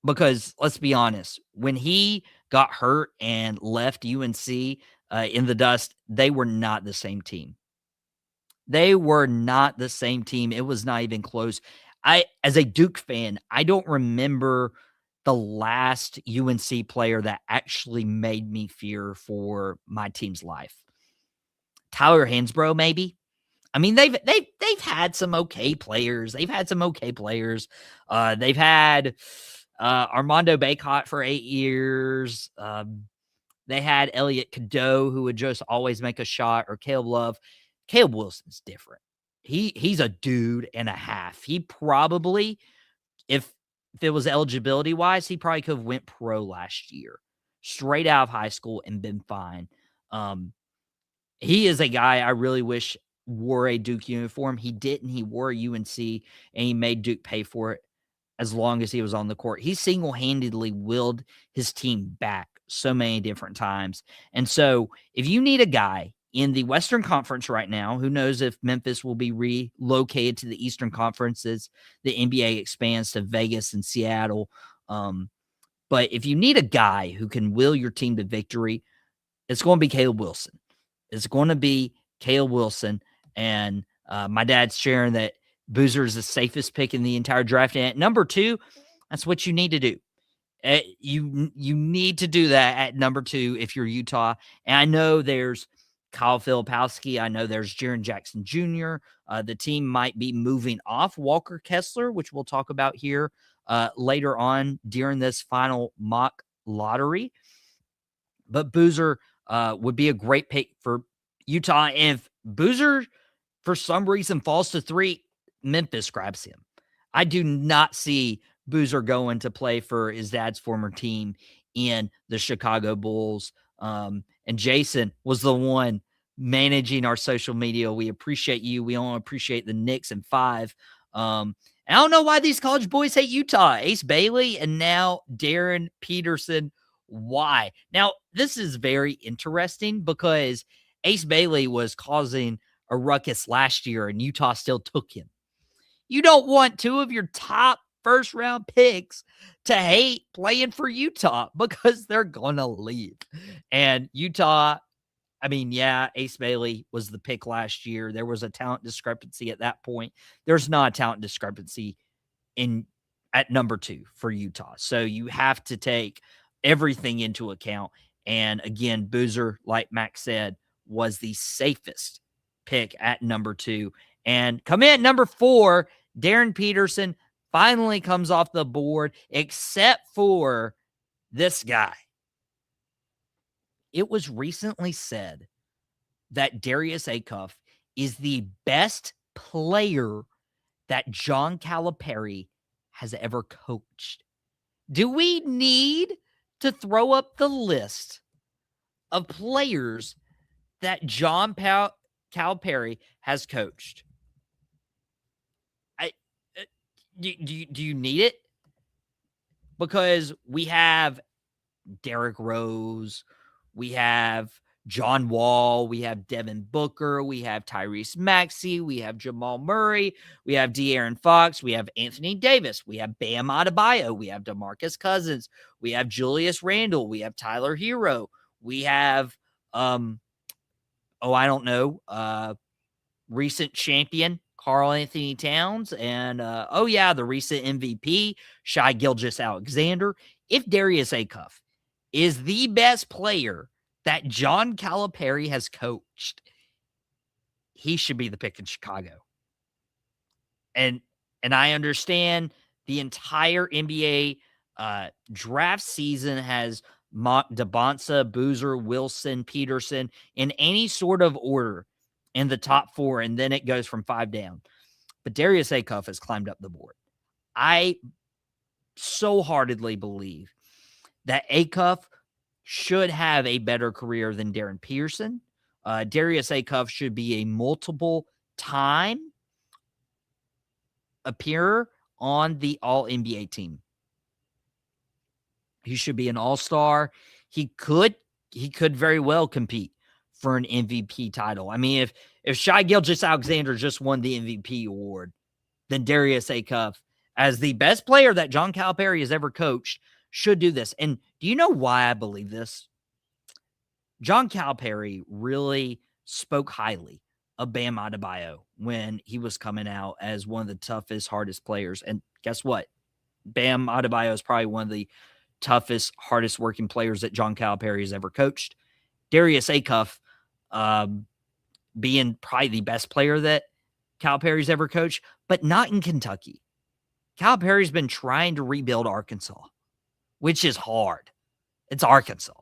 Because let's be honest, when he got hurt and left UNC in the dust, they were not the same team. They were not the same team. It was not even close. As a Duke fan, I don't remember the last UNC player that actually made me fear for my team's life. Tyler Hansbrough, maybe. I mean, they've had some okay players. They've had Armando Bacot for 8 years. They had Elliot Cadeau, who would just always make a shot, or Caleb Love. Caleb Wilson's different. He's a dude and a half. He probably, if it was eligibility wise, he probably could have went pro last year, straight out of high school, and been fine. He is a guy I really wish wore a Duke uniform. He didn't. He wore a UNC, and he made Duke pay for it as long as he was on the court. He single-handedly willed his team back so many different times. And so if you need a guy in the Western Conference right now, who knows if Memphis will be relocated to the Eastern Conferences, the NBA expands to Vegas and Seattle. But if you need a guy who can will your team to victory, it's going to be Caleb Wilson. It's going to be Caleb Wilson. And my dad's sharing that Boozer is the safest pick in the entire draft. And at number 2, that's what you need to do. You need to do that at number 2 if you're Utah. And I know there's Kyle Filipowski. I know there's Jaren Jackson Jr. The team might be moving off Walker Kessler, which we'll talk about here later on during this final mock lottery. But Boozer would be a great pick for Utah. And if Boozer, for some reason, falls to 3, Memphis grabs him. I do not see Boozer going to play for his dad's former team in the Chicago Bulls. And Jason was the one managing our social media. We appreciate you. We only appreciate the Knicks and 5. And I don't know why these college boys hate Utah. Ace Bailey and now Darren Peterson. Why? Now, this is very interesting because Ace Bailey was causing a ruckus last year and Utah still took him. You don't want 2 of your top first-round picks to hate playing for Utah because they're going to leave. And Utah, I mean, yeah, Ace Bailey was the pick last year. There was a talent discrepancy at that point. There's not a talent discrepancy at number 2 for Utah. So you have to take everything into account. And again, Boozer, like Max said, was the safest pick at number 2. And come in at number 4, Darren Peterson finally comes off the board, except for this guy. It was recently said that Darius Acuff is the best player that John Calipari has ever coached? Do we need to throw up the list of players that John Calipari has coached? Do you need it? Because we have Derrick Rose, we have John Wall, we have Devin Booker, we have Tyrese Maxey, we have Jamal Murray, we have De'Aaron Fox, we have Anthony Davis, we have Bam Adebayo, we have DeMarcus Cousins, we have Julius Randle, we have Tyler Hero, we have recent champion Karl Anthony Towns, and the recent MVP Shai Gilgeous-Alexander. If Darius Acuff is the best player that John Calipari has coached, he should be the pick in Chicago. And I understand the entire NBA draft season has Debonsa, Boozer, Wilson, Peterson in any sort of order in the top 4, and then it goes from 5 down. But Darius Acuff has climbed up the board. I so heartedly believe that Acuff should have a better career than Darren Pearson. Darius Acuff should be a multiple-time appearer on the All-NBA team. He should be an all-star. He could very well compete for an MVP title. I mean, if Shai Gilgeous-Alexander just won the MVP award, then Darius Acuff, as the best player that John Calipari has ever coached, should do this. And do you know why I believe this? John Calipari really spoke highly of Bam Adebayo when he was coming out as one of the toughest, hardest players. And guess what? Bam Adebayo is probably one of the toughest, hardest working players that John Calipari has ever coached. Darius Acuff, being probably the best player that Calipari's ever coached, but not in Kentucky. Calipari's been trying to rebuild Arkansas, which is hard. It's Arkansas.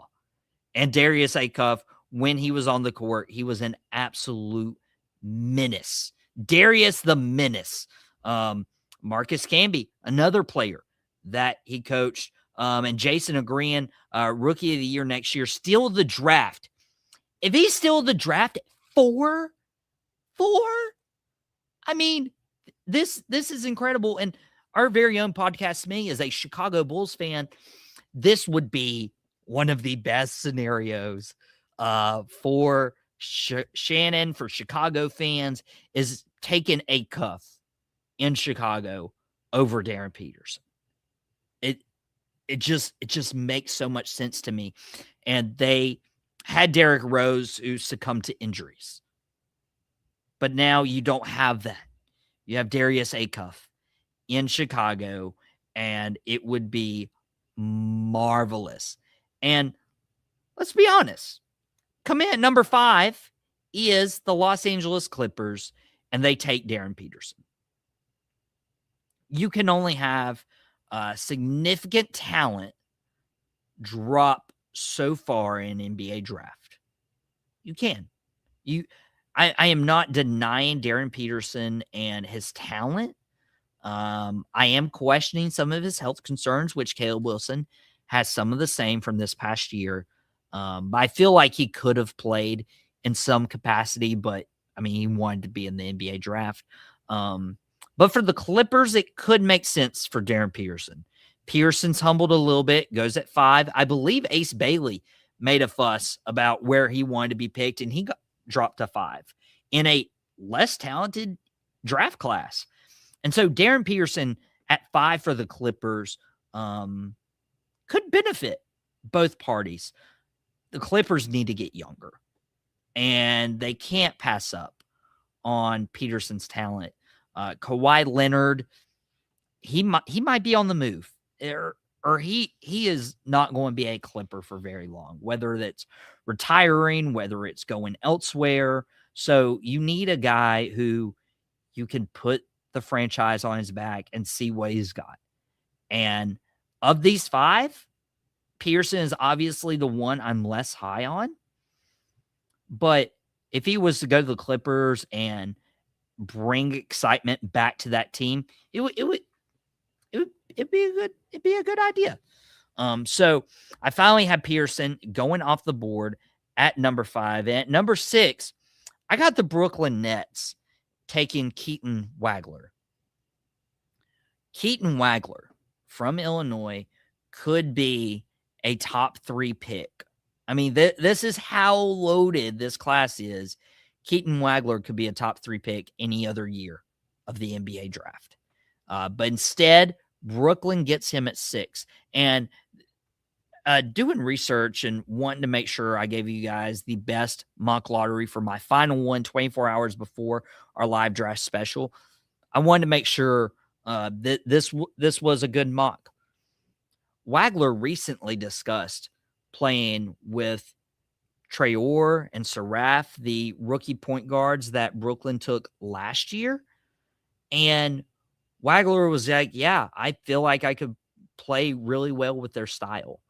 And Darius Acuff, when he was on the court, he was an absolute menace. Darius the Menace. Marcus Camby, another player that he coached. And Jason agreeing, Rookie of the Year next year, steal the draft. If he's still the draft at 4, I mean, this is incredible. And our very own Podcast Me, as a Chicago Bulls fan, this would be one of the best scenarios for Shannon, for Chicago fans, is taking Acuff in Chicago over Darren Peterson. It just makes so much sense to me. And they had Derrick Rose, who succumbed to injuries. But now you don't have that. You have Darius Acuff in Chicago, and it would be marvelous. And let's be honest. Come in, number 5 is the Los Angeles Clippers, and they take Darren Peterson. You can only have significant talent drop so far in NBA draft. You can. I am not denying Darren Peterson and his talent. I am questioning some of his health concerns, which Caleb Wilson has some of the same from this past year. But I feel like he could have played in some capacity, but I mean, he wanted to be in the NBA draft. But for the Clippers, it could make sense for Darren Peterson. Peterson's humbled a little bit, goes at 5. I believe Ace Bailey made a fuss about where he wanted to be picked, and he got dropped to 5 in a less talented draft class. And so Darren Peterson at 5 for the Clippers could benefit both parties. The Clippers need to get younger, and they can't pass up on Peterson's talent. Kawhi Leonard, he might be on the move, or he is not going to be a Clipper for very long, whether that's retiring, whether it's going elsewhere. So you need a guy who you can put the franchise on his back and see what he's got. And of these 5, Pearson is obviously the one I'm less high on. But if he was to go to the Clippers and bring excitement back to that team, it'd be a good idea. So I finally had Pearson going off the board at number 5. And at number 6, I got the Brooklyn Nets taking Keaton Wagler. Keaton Wagler from Illinois could be a top 3 pick. I mean, this is how loaded this class is. Keaton Wagler could be a top 3 pick any other year of the NBA draft. But instead, Brooklyn gets him at 6. And doing research and wanting to make sure I gave you guys the best mock lottery for my final one 24 hours before our live draft special, I wanted to make sure that this was a good mock. Wagler recently discussed playing with Traore and Saraf, the rookie point guards that Brooklyn took last year. And Wagler was like, yeah, I feel like I could play really well with their style.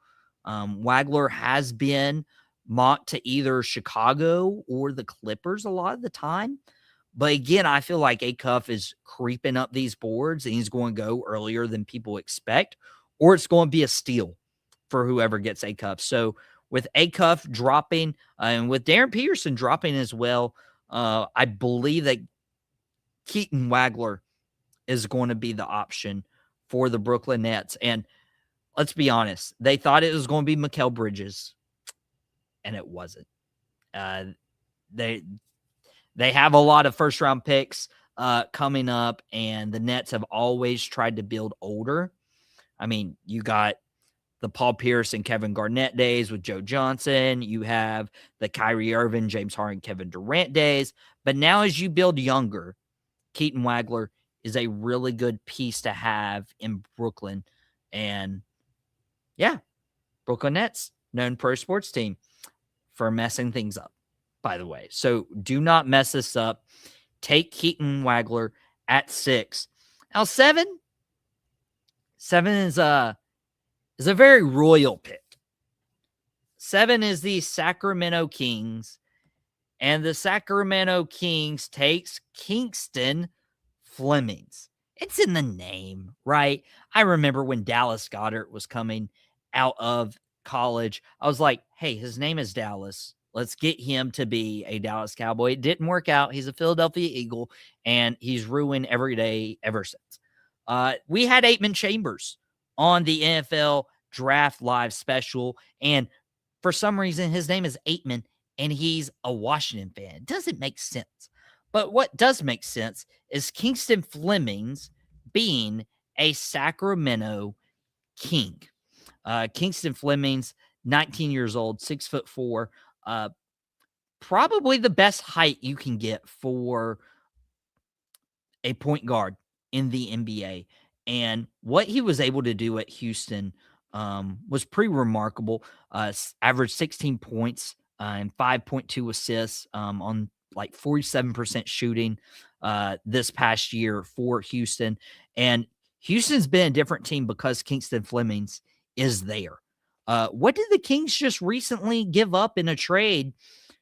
Wagler has been mocked to either Chicago or the Clippers a lot of the time. But again, I feel like Acuff is creeping up these boards and he's going to go earlier than people expect, or it's going to be a steal for whoever gets Acuff. So with Acuff dropping and with Darren Peterson dropping as well, I believe that Keaton Wagler is going to be the option for the Brooklyn Nets. And let's be honest, they thought it was going to be Mikal Bridges, and it wasn't. They have a lot of first-round picks coming up, and the Nets have always tried to build older. I mean, you got the Paul Pierce and Kevin Garnett days with Joe Johnson. You have the Kyrie Irving, James Harden, Kevin Durant days. But now as you build younger, Keaton Wagler is a really good piece to have in Brooklyn. And, yeah, Brooklyn Nets, known pro sports team for messing things up, by the way. So do not mess this up. Take Keaton Wagler at 6. Now 7 is a very royal pick. 7 is the Sacramento Kings, and the Sacramento Kings takes Kingston Flemings. It's in the name, right? I remember when Dallas Goedert was coming out of college, I was like, hey, his name is Dallas. Let's get him to be a Dallas Cowboy. It didn't work out. He's a Philadelphia Eagle, and he's ruined every day ever since. We had Aitman Chambers on the NFL Draft Live special, and for some reason, his name is Aitman, and he's a Washington fan. It doesn't make sense. But what does make sense is Kingston Flemings being a Sacramento King. Kingston Flemings, 19 years old, 6'4", probably the best height you can get for a point guard in the NBA. And what he was able to do at Houston was pretty remarkable. Averaged 16 points and 5.2 assists on like 47% shooting this past year for Houston. And Houston's been a different team because Kingston Flemings is there. What did the Kings just recently give up in a trade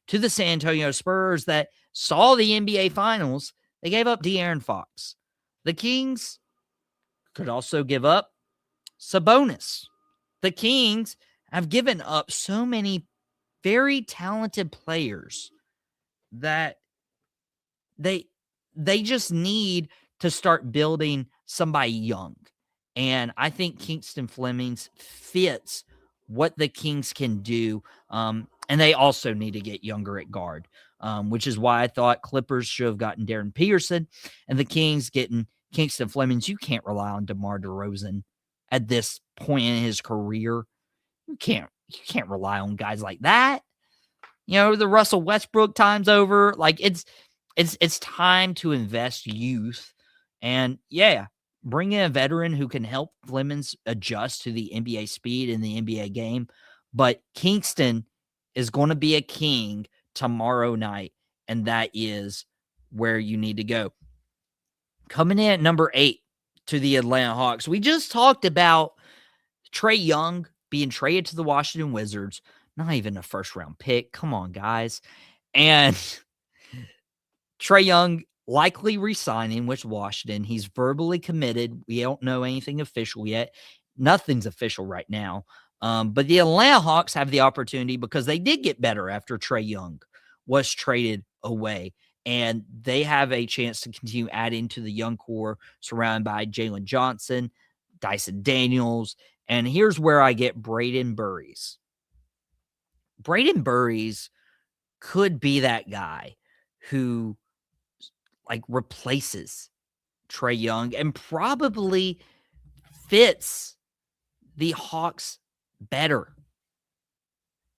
to the San Antonio Spurs that saw the NBA Finals? They gave up De'Aaron Fox. The Kings could also give up Sabonis. The Kings have given up so many very talented players that they just need to start building somebody young. And I think Kingston Flemings fits what the Kings can do. And they also need to get younger at guard, which is why I thought Clippers should have gotten Darren Peterson and the Kings getting Kingston Flemings. You can't rely on DeMar DeRozan at this point in his career. You can't rely on guys like that. You know, the Russell Westbrook time's over. Like it's time to invest youth. And yeah, bring in a veteran who can help Flemings adjust to the NBA speed in the NBA game. But Kingston is going to be a king tomorrow night, and that is where you need to go. Coming in at number 8 to the Atlanta Hawks. We just talked about Trae Young being traded to the Washington Wizards. Not even a first-round pick. Come on, guys. And Trae Young likely re-signing with Washington. He's verbally committed. We don't know anything official yet. Nothing's official right now. But the Atlanta Hawks have the opportunity because they did get better after Trae Young was traded away. And they have a chance to continue adding to the young core surrounded by Jalen Johnson, Dyson Daniels. And here's where I get Braden Burries. Braden Burries could be that guy who replaces Trae Young and probably fits the Hawks better.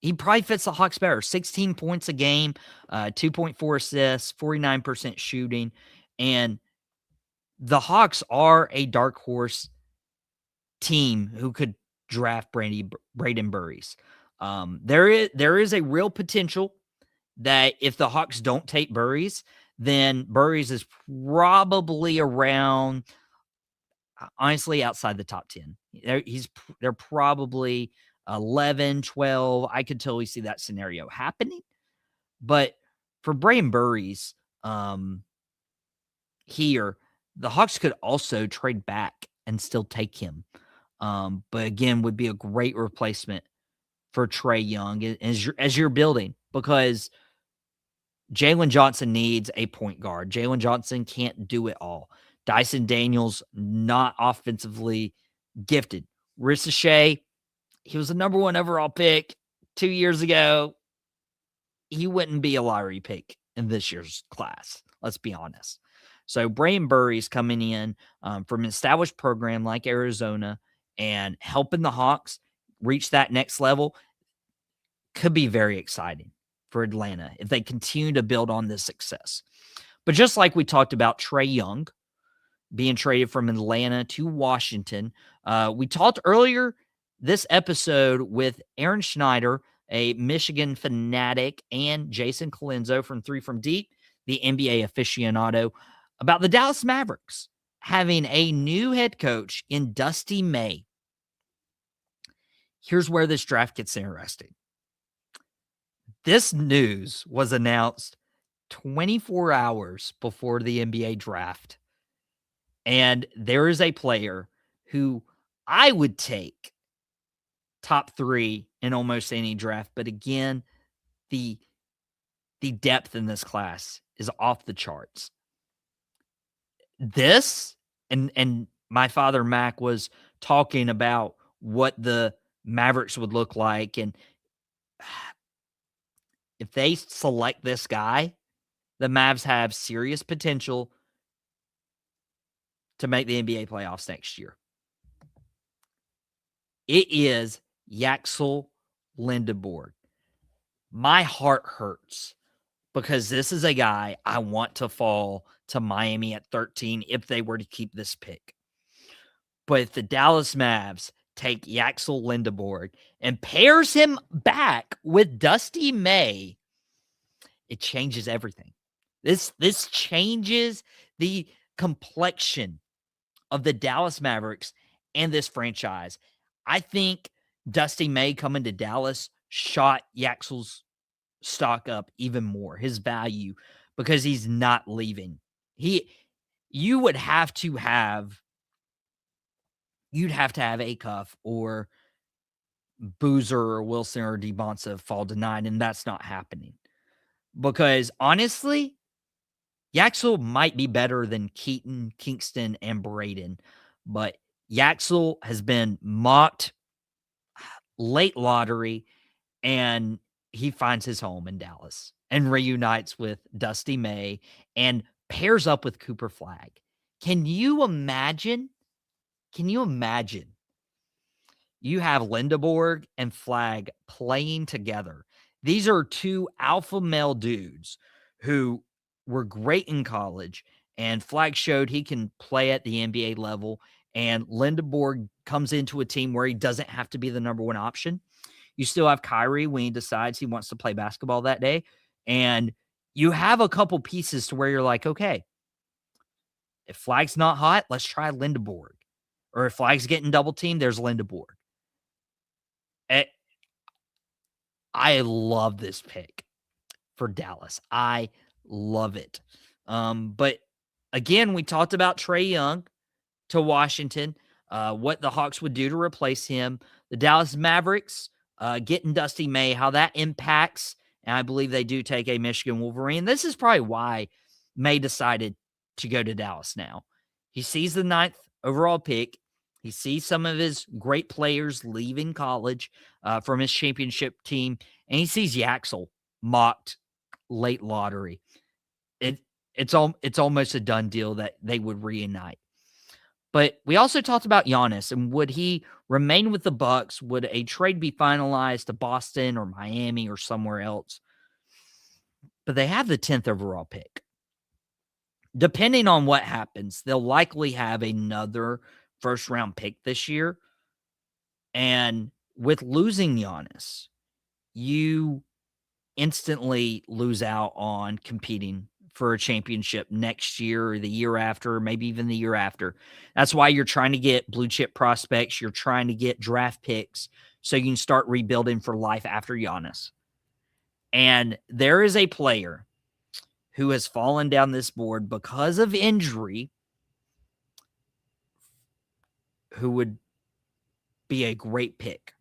He probably fits the Hawks better. 16 points a game, 2.4 assists, 49% shooting. And the Hawks are a dark horse team who could draft Braden Burries. There is a real potential that if the Hawks don't take Burries, then Burries is probably around, honestly, outside the top 10. They're probably 11, 12. I could totally see that scenario happening. But for Braden Burries, here, the Hawks could also trade back and still take him. But again, would be a great replacement for Trae Young as you're building, because Jalen Johnson needs a point guard. Jalen Johnson can't do it all. Dyson Daniels, not offensively gifted. Ricochet, he was the number 1 overall pick 2 years ago. He wouldn't be a lottery pick in this year's class. Let's be honest. So Braden Burries coming in from an established program like Arizona and helping the Hawks reach that next level could be very exciting for Atlanta if they continue to build on this success. But just like we talked about Trae Young being traded from Atlanta to Washington, we talked earlier this episode with Aaron Schneider, a Michigan fanatic, and Jason Colenso from 3 from Deep, the NBA aficionado, about the Dallas Mavericks having a new head coach in Dusty May. Here's where this draft gets interesting. This news was announced 24 hours before the NBA draft. And there is a player who I would take top 3 in almost any draft. But again, the depth in this class is off the charts. This, and my father, Mac, was talking about what the Mavericks would look like. And if they select this guy, the Mavs have serious potential to make the NBA playoffs next year. It is Yaxel Lindeborg. My heart hurts because this is a guy I want to fall to Miami at 13 if they were to keep this pick. But if the Dallas Mavs take Yaxel Lindeborg and pairs him back with Dusty May, it changes everything. This changes the complexion of the Dallas Mavericks and this franchise. I think Dusty May coming to Dallas shot Yaxel's stock up even more, his value, because he's not leaving. You'd have to have Acuff or Boozer or Wilson or DeBonsa fall to 9, and that's not happening. Because honestly, Yaxel might be better than Keaton, Kingston, and Braden, but Yaxel has been mocked late lottery, and he finds his home in Dallas and reunites with Dusty May and pairs up with Cooper Flagg. Can you imagine? You have Lindeborg and Flagg playing together. These are 2 alpha male dudes who were great in college, and Flagg showed he can play at the NBA level, and Lindeborg comes into a team where he doesn't have to be the number 1 option. You still have Kyrie when he decides he wants to play basketball that day, and you have a couple pieces to where you're like, okay, if Flagg's not hot, let's try Lindeborg. Or if Flagg's getting double teamed, there's Lindeborg. I love this pick for Dallas. I love it. But again, we talked about Trae Young to Washington, what the Hawks would do to replace him. The Dallas Mavericks getting Dusty May, how that impacts. And I believe they do take a Michigan Wolverine. This is probably why May decided to go to Dallas now. He sees the 9th overall pick. He sees some of his great players leaving college from his championship team, and he sees Yaxel mocked late lottery. It's almost a done deal that they would reunite. But we also talked about Giannis and would he remain with the Bucks? Would a trade be finalized to Boston or Miami or somewhere else? But they have the 10th overall pick. Depending on what happens, they'll likely have another first-round pick this year. And with losing Giannis, you instantly lose out on competing for a championship next year or the year after, or maybe even the year after. That's why you're trying to get blue chip prospects. You're trying to get draft picks so you can start rebuilding for life after Giannis. And there is a player who has fallen down this board because of injury who would be a great pick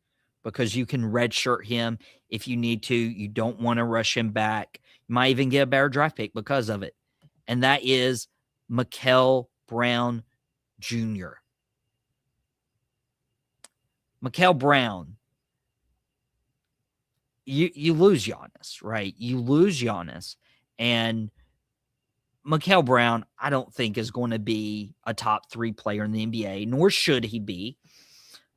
because you can redshirt him if you need to. You don't want to rush him back. You might even get a better draft pick because of it. And that is Mikel Brown Jr. Mikel Brown, you lose Giannis, right? You lose Giannis. And Mikel Brown, I don't think is going to be a top 3 player in the NBA, nor should he be.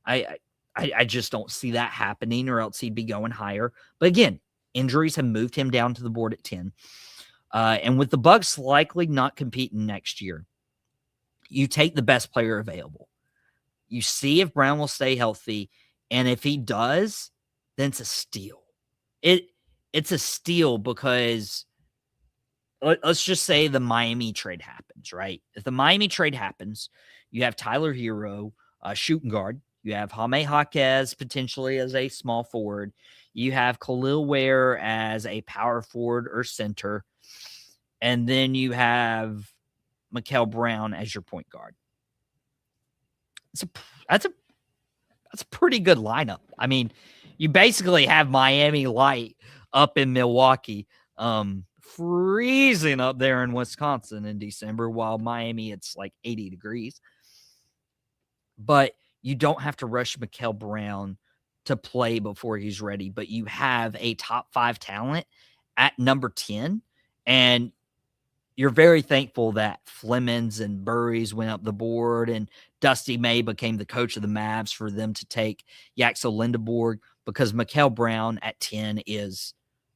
I just don't see that happening, or else he'd be going higher. But again, injuries have moved him down to the board at 10. And with the Bucks likely not competing next year, you take the best player available. You see if Brown will stay healthy, and if he does, then it's a steal. It's a steal because let's just say the Miami trade happens, right? If the Miami trade happens, you have Tyler Hero, shooting guard. You have Jaime Jaquez potentially as a small forward. You have Khalil Ware as a power forward or center. And then you have Mikel Brown as your point guard. That's a pretty good lineup. I mean, you basically have Miami light up in Milwaukee, freezing up there in Wisconsin in December, while Miami, it's like 80 degrees. But you don't have to rush Mikel Brown to play before he's ready, but you have a top 5 talent at number 10, and you're very thankful that Flemings and Burries went up the board and Dusty May became the coach of the Mavs for them to take Yaxel Lindeborg, because Mikel Brown at 10 is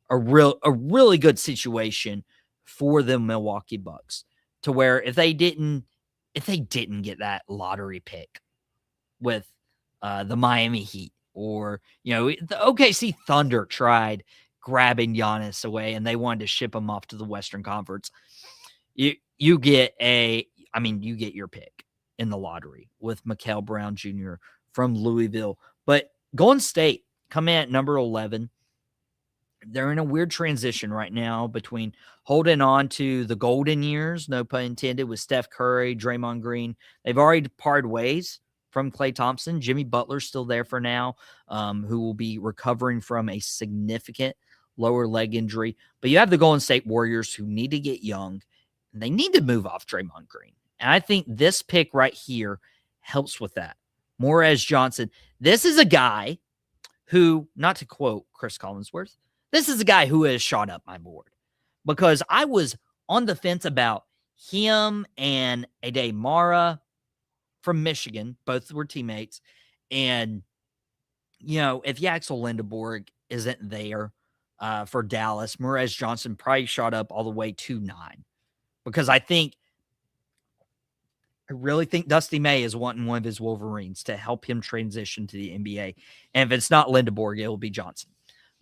a really good situation for the Milwaukee Bucks, to where if they didn't get that lottery pick with the Miami Heat, or the OKC Thunder tried grabbing Giannis away and they wanted to ship him off to the Western Conference, you get your pick in the lottery with Mikel Brown Jr. from Louisville. But Golden State come in at number 11. They're in a weird transition right now between holding on to the golden years, no pun intended, with Steph Curry, Draymond Green. They've already parted ways from Klay Thompson. Jimmy Butler's still there for now, who will be recovering from a significant lower leg injury. But you have the Golden State Warriors, who need to get young. And they need to move off Draymond Green. And I think this pick right here helps with that. Morez Johnson. This is a guy who, not to quote Chris Collinsworth, this is a guy who has shot up my board, because I was on the fence about him and Ade Mara from Michigan. Both were teammates. And, if Yaxel Lindeborg isn't there for Dallas, Morez Johnson probably shot up all the way to 9, because I really think Dusty May is wanting one of his Wolverines to help him transition to the NBA. And if it's not Lindeborg, it will be Johnson.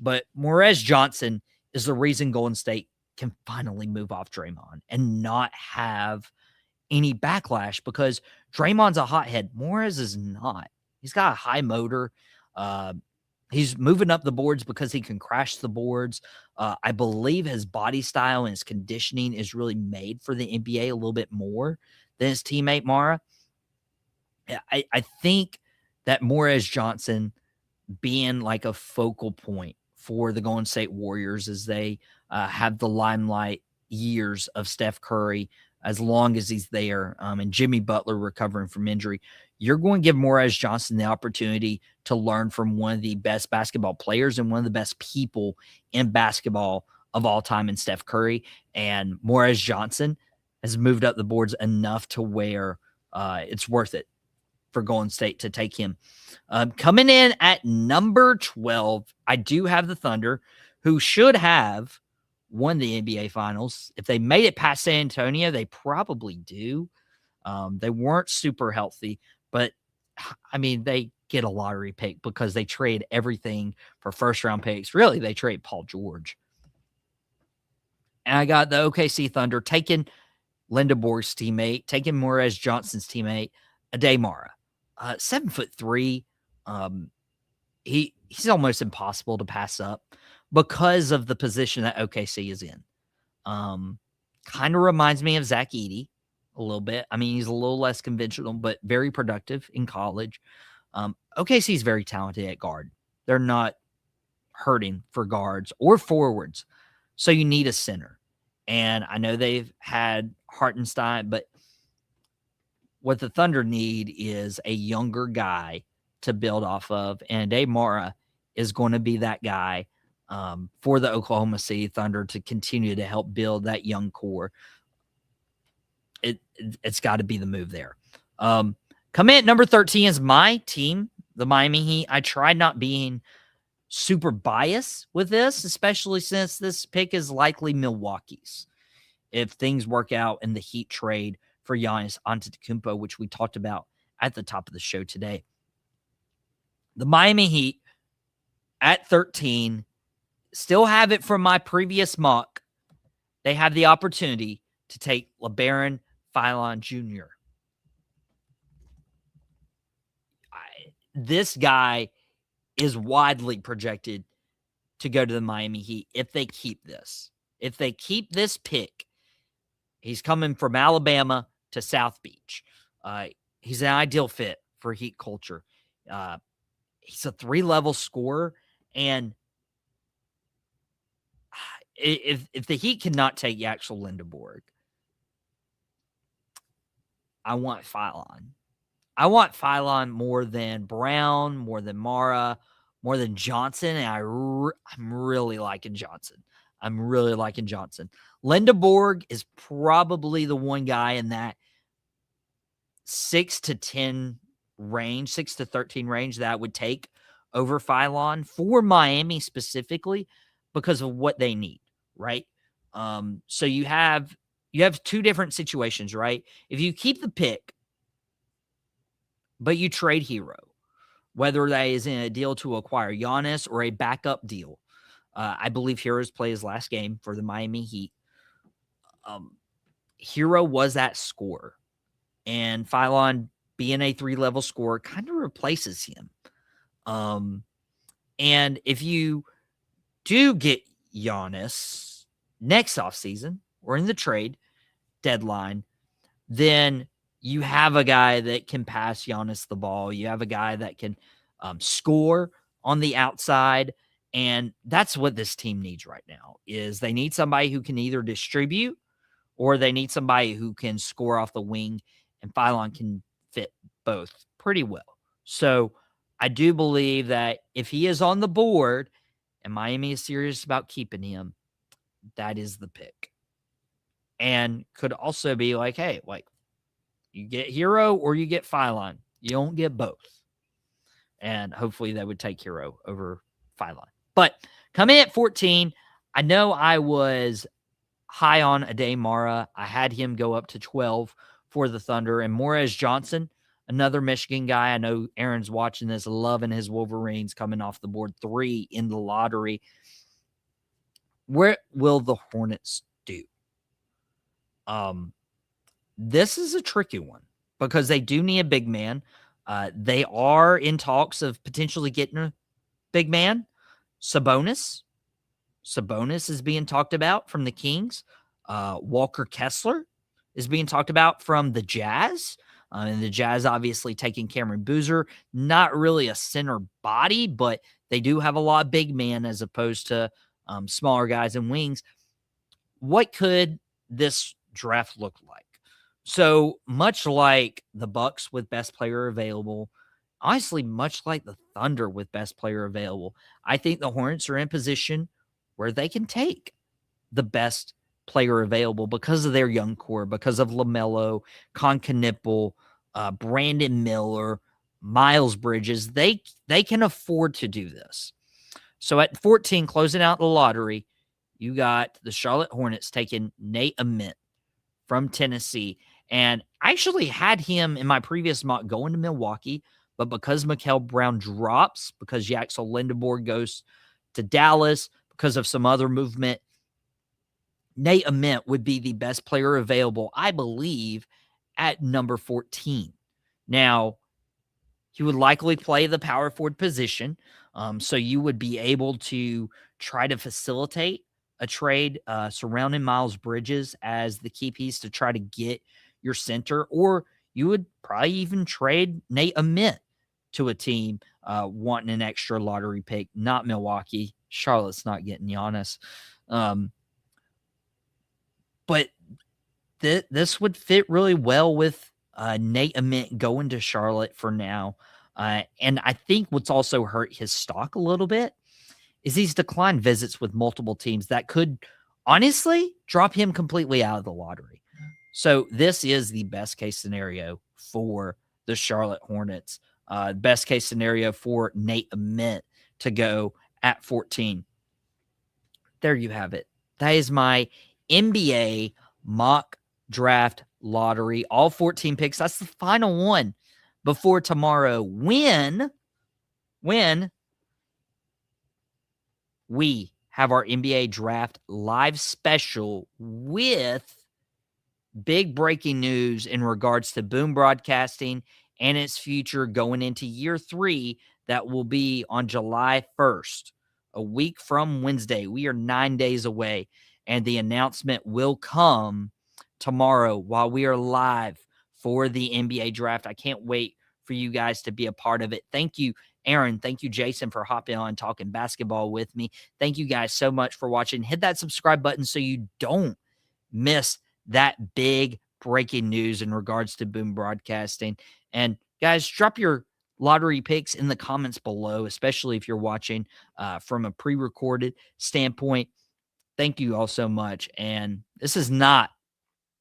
But Morez Johnson is the reason Golden State can finally move off Draymond and not have any backlash, because Draymond's a hothead. Morez is not. He's got a high motor. He's moving up the boards because he can crash the boards. I believe his body style and his conditioning is really made for the NBA a little bit more than his teammate Mara. I think that Morez Johnson being like a focal point for the Golden State Warriors as they have the limelight years of Steph Curry as long as he's there, and Jimmy Butler recovering from injury, you're going to give Morez Johnson the opportunity to learn from one of the best basketball players and one of the best people in basketball of all time in Steph Curry. And Morez Johnson has moved up the boards enough to where it's worth it for Golden State to take him. Coming in at number 12, I do have the Thunder, who should have won the NBA Finals. If they made it past San Antonio, they probably do. They weren't super healthy, but I mean, they get a lottery pick because they trade everything for first-round picks. Really, they trade Paul George. And I got the OKC Thunder taking Lindeborg's teammate, taking Morez Johnson's teammate, Ade Mara. 7'3". He's almost impossible to pass up because of the position that OKC is in. Kind of reminds me of Zach Edey a little bit. I mean, he's a little less conventional, but very productive in college. OKC is very talented at guard. They're not hurting for guards or forwards. So you need a center. And I know they've had Hartenstein, but what the Thunder need is a younger guy to build off of. And Ade Mara is going to be that guy for the Oklahoma City Thunder to continue to help build that young core. It's got to be the move there. Coming at number 13 is my team, the Miami Heat. I tried not being super biased with this, especially since this pick is likely Milwaukee's if things work out in the Heat trade for Giannis Antetokounmpo, which we talked about at the top of the show today. The Miami Heat at 13 still have it from my previous mock. They have the opportunity to take LeBaron Philon Jr. This guy is widely projected to go to the Miami Heat if they keep this. If they keep this pick, he's coming from Alabama to South Beach. He's an ideal fit for Heat culture. He's a 3-level scorer, and if the Heat cannot take Yaxel Lindeborg, I want Philon. I want Philon more than Brown, more than Mara, more than Johnson, and I'm really liking Johnson. Lindeborg is probably the one guy in that 6 to 10 range, 6 to 13 range that I would take over Philon for Miami specifically because of what they need, right? So you have two different situations, right? If you keep the pick, but you trade Hero, whether that is in a deal to acquire Giannis or a backup deal. I believe Hero's played his last game for the Miami Heat. Hero was that scorer, and Philon being a 3-level scorer kind of replaces him. And if you do get Giannis next offseason or in the trade deadline, then you have a guy that can pass Giannis the ball. You have a guy that can score on the outside. And that's what this team needs right now is they need somebody who can either distribute or they need somebody who can score off the wing, and Philon can fit both pretty well. So I do believe that if he is on the board and Miami is serious about keeping him, that is the pick. And could also be like, hey, like you get Hero or you get Philon. You don't get both. And hopefully they would take Hero over Philon. But coming at 14, I know I was high on Ade Mara. I had him go up to 12 for the Thunder. And Morez Johnson, another Michigan guy. I know Aaron's watching this, loving his Wolverines coming off the board, 3 in the lottery. Where will the Hornets do? This is a tricky one because they do need a big man. They are in talks of potentially getting big man, Sabonis. Sabonis is being talked about from the Kings. Walker Kessler is being talked about from the Jazz. And the Jazz obviously taking Cameron Boozer. Not really a center body, but they do have a lot of big men as opposed to smaller guys and wings. What could this draft look like? So much like the Bucks with best player available, honestly, much like the Thunder with best player available, I think the Hornets are in position where they can take the best player available because of their young core, because of LaMelo, Concanipple, Brandon Miller, Miles Bridges. They can afford to do this. So at 14, closing out the lottery, you got the Charlotte Hornets taking Nate Ament from Tennessee. And I actually had him in my previous mock going to Milwaukee, but because Mikael Brown drops, because Yaxel Lindeborg goes to Dallas, because of some other movement, Nate Ament would be the best player available, I believe, at number 14. Now, he would likely play the power forward position, so you would be able to try to facilitate a trade surrounding Miles Bridges as the key piece to try to get your center, or you would probably even trade Nate Ament to a team wanting an extra lottery pick, not Milwaukee. Charlotte's not getting Giannis. But this would fit really well with Nate Ament going to Charlotte for now. And I think what's also hurt his stock a little bit is he's declined visits with multiple teams that could honestly drop him completely out of the lottery. So this is the best case scenario for the Charlotte Hornets. Best case scenario for Nate Ament to go at 14. There you have it. That is my NBA mock draft lottery. All 14 picks. That's the final one before tomorrow. When we have our NBA draft live special with big breaking news in regards to Boom Broadcasting and its future going into year 3, that will be on July 1st, a week from Wednesday. We are 9 days away, and the announcement will come tomorrow while we are live for the NBA draft. I can't wait for you guys to be a part of it. Thank you, Aaron. Thank you, Jason, for hopping on talking basketball with me. Thank you guys so much for watching. Hit that subscribe button so you don't miss that big breaking news in regards to Boom Broadcasting. And guys, drop your lottery picks in the comments below, especially if you're watching from a pre-recorded standpoint. Thank you all so much. And this has not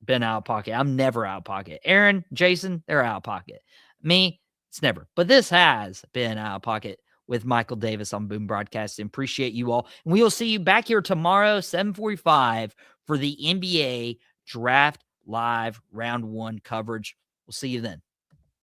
been out of pocket. I'm never out of pocket. Aaron, Jason, they're out of pocket. Me, it's never. But this has been out of pocket with Michael Davis on Boom Broadcasting. Appreciate you all. And we will see you back here tomorrow, 7:45, for the NBA Draft Live Round 1 coverage. We'll see you then.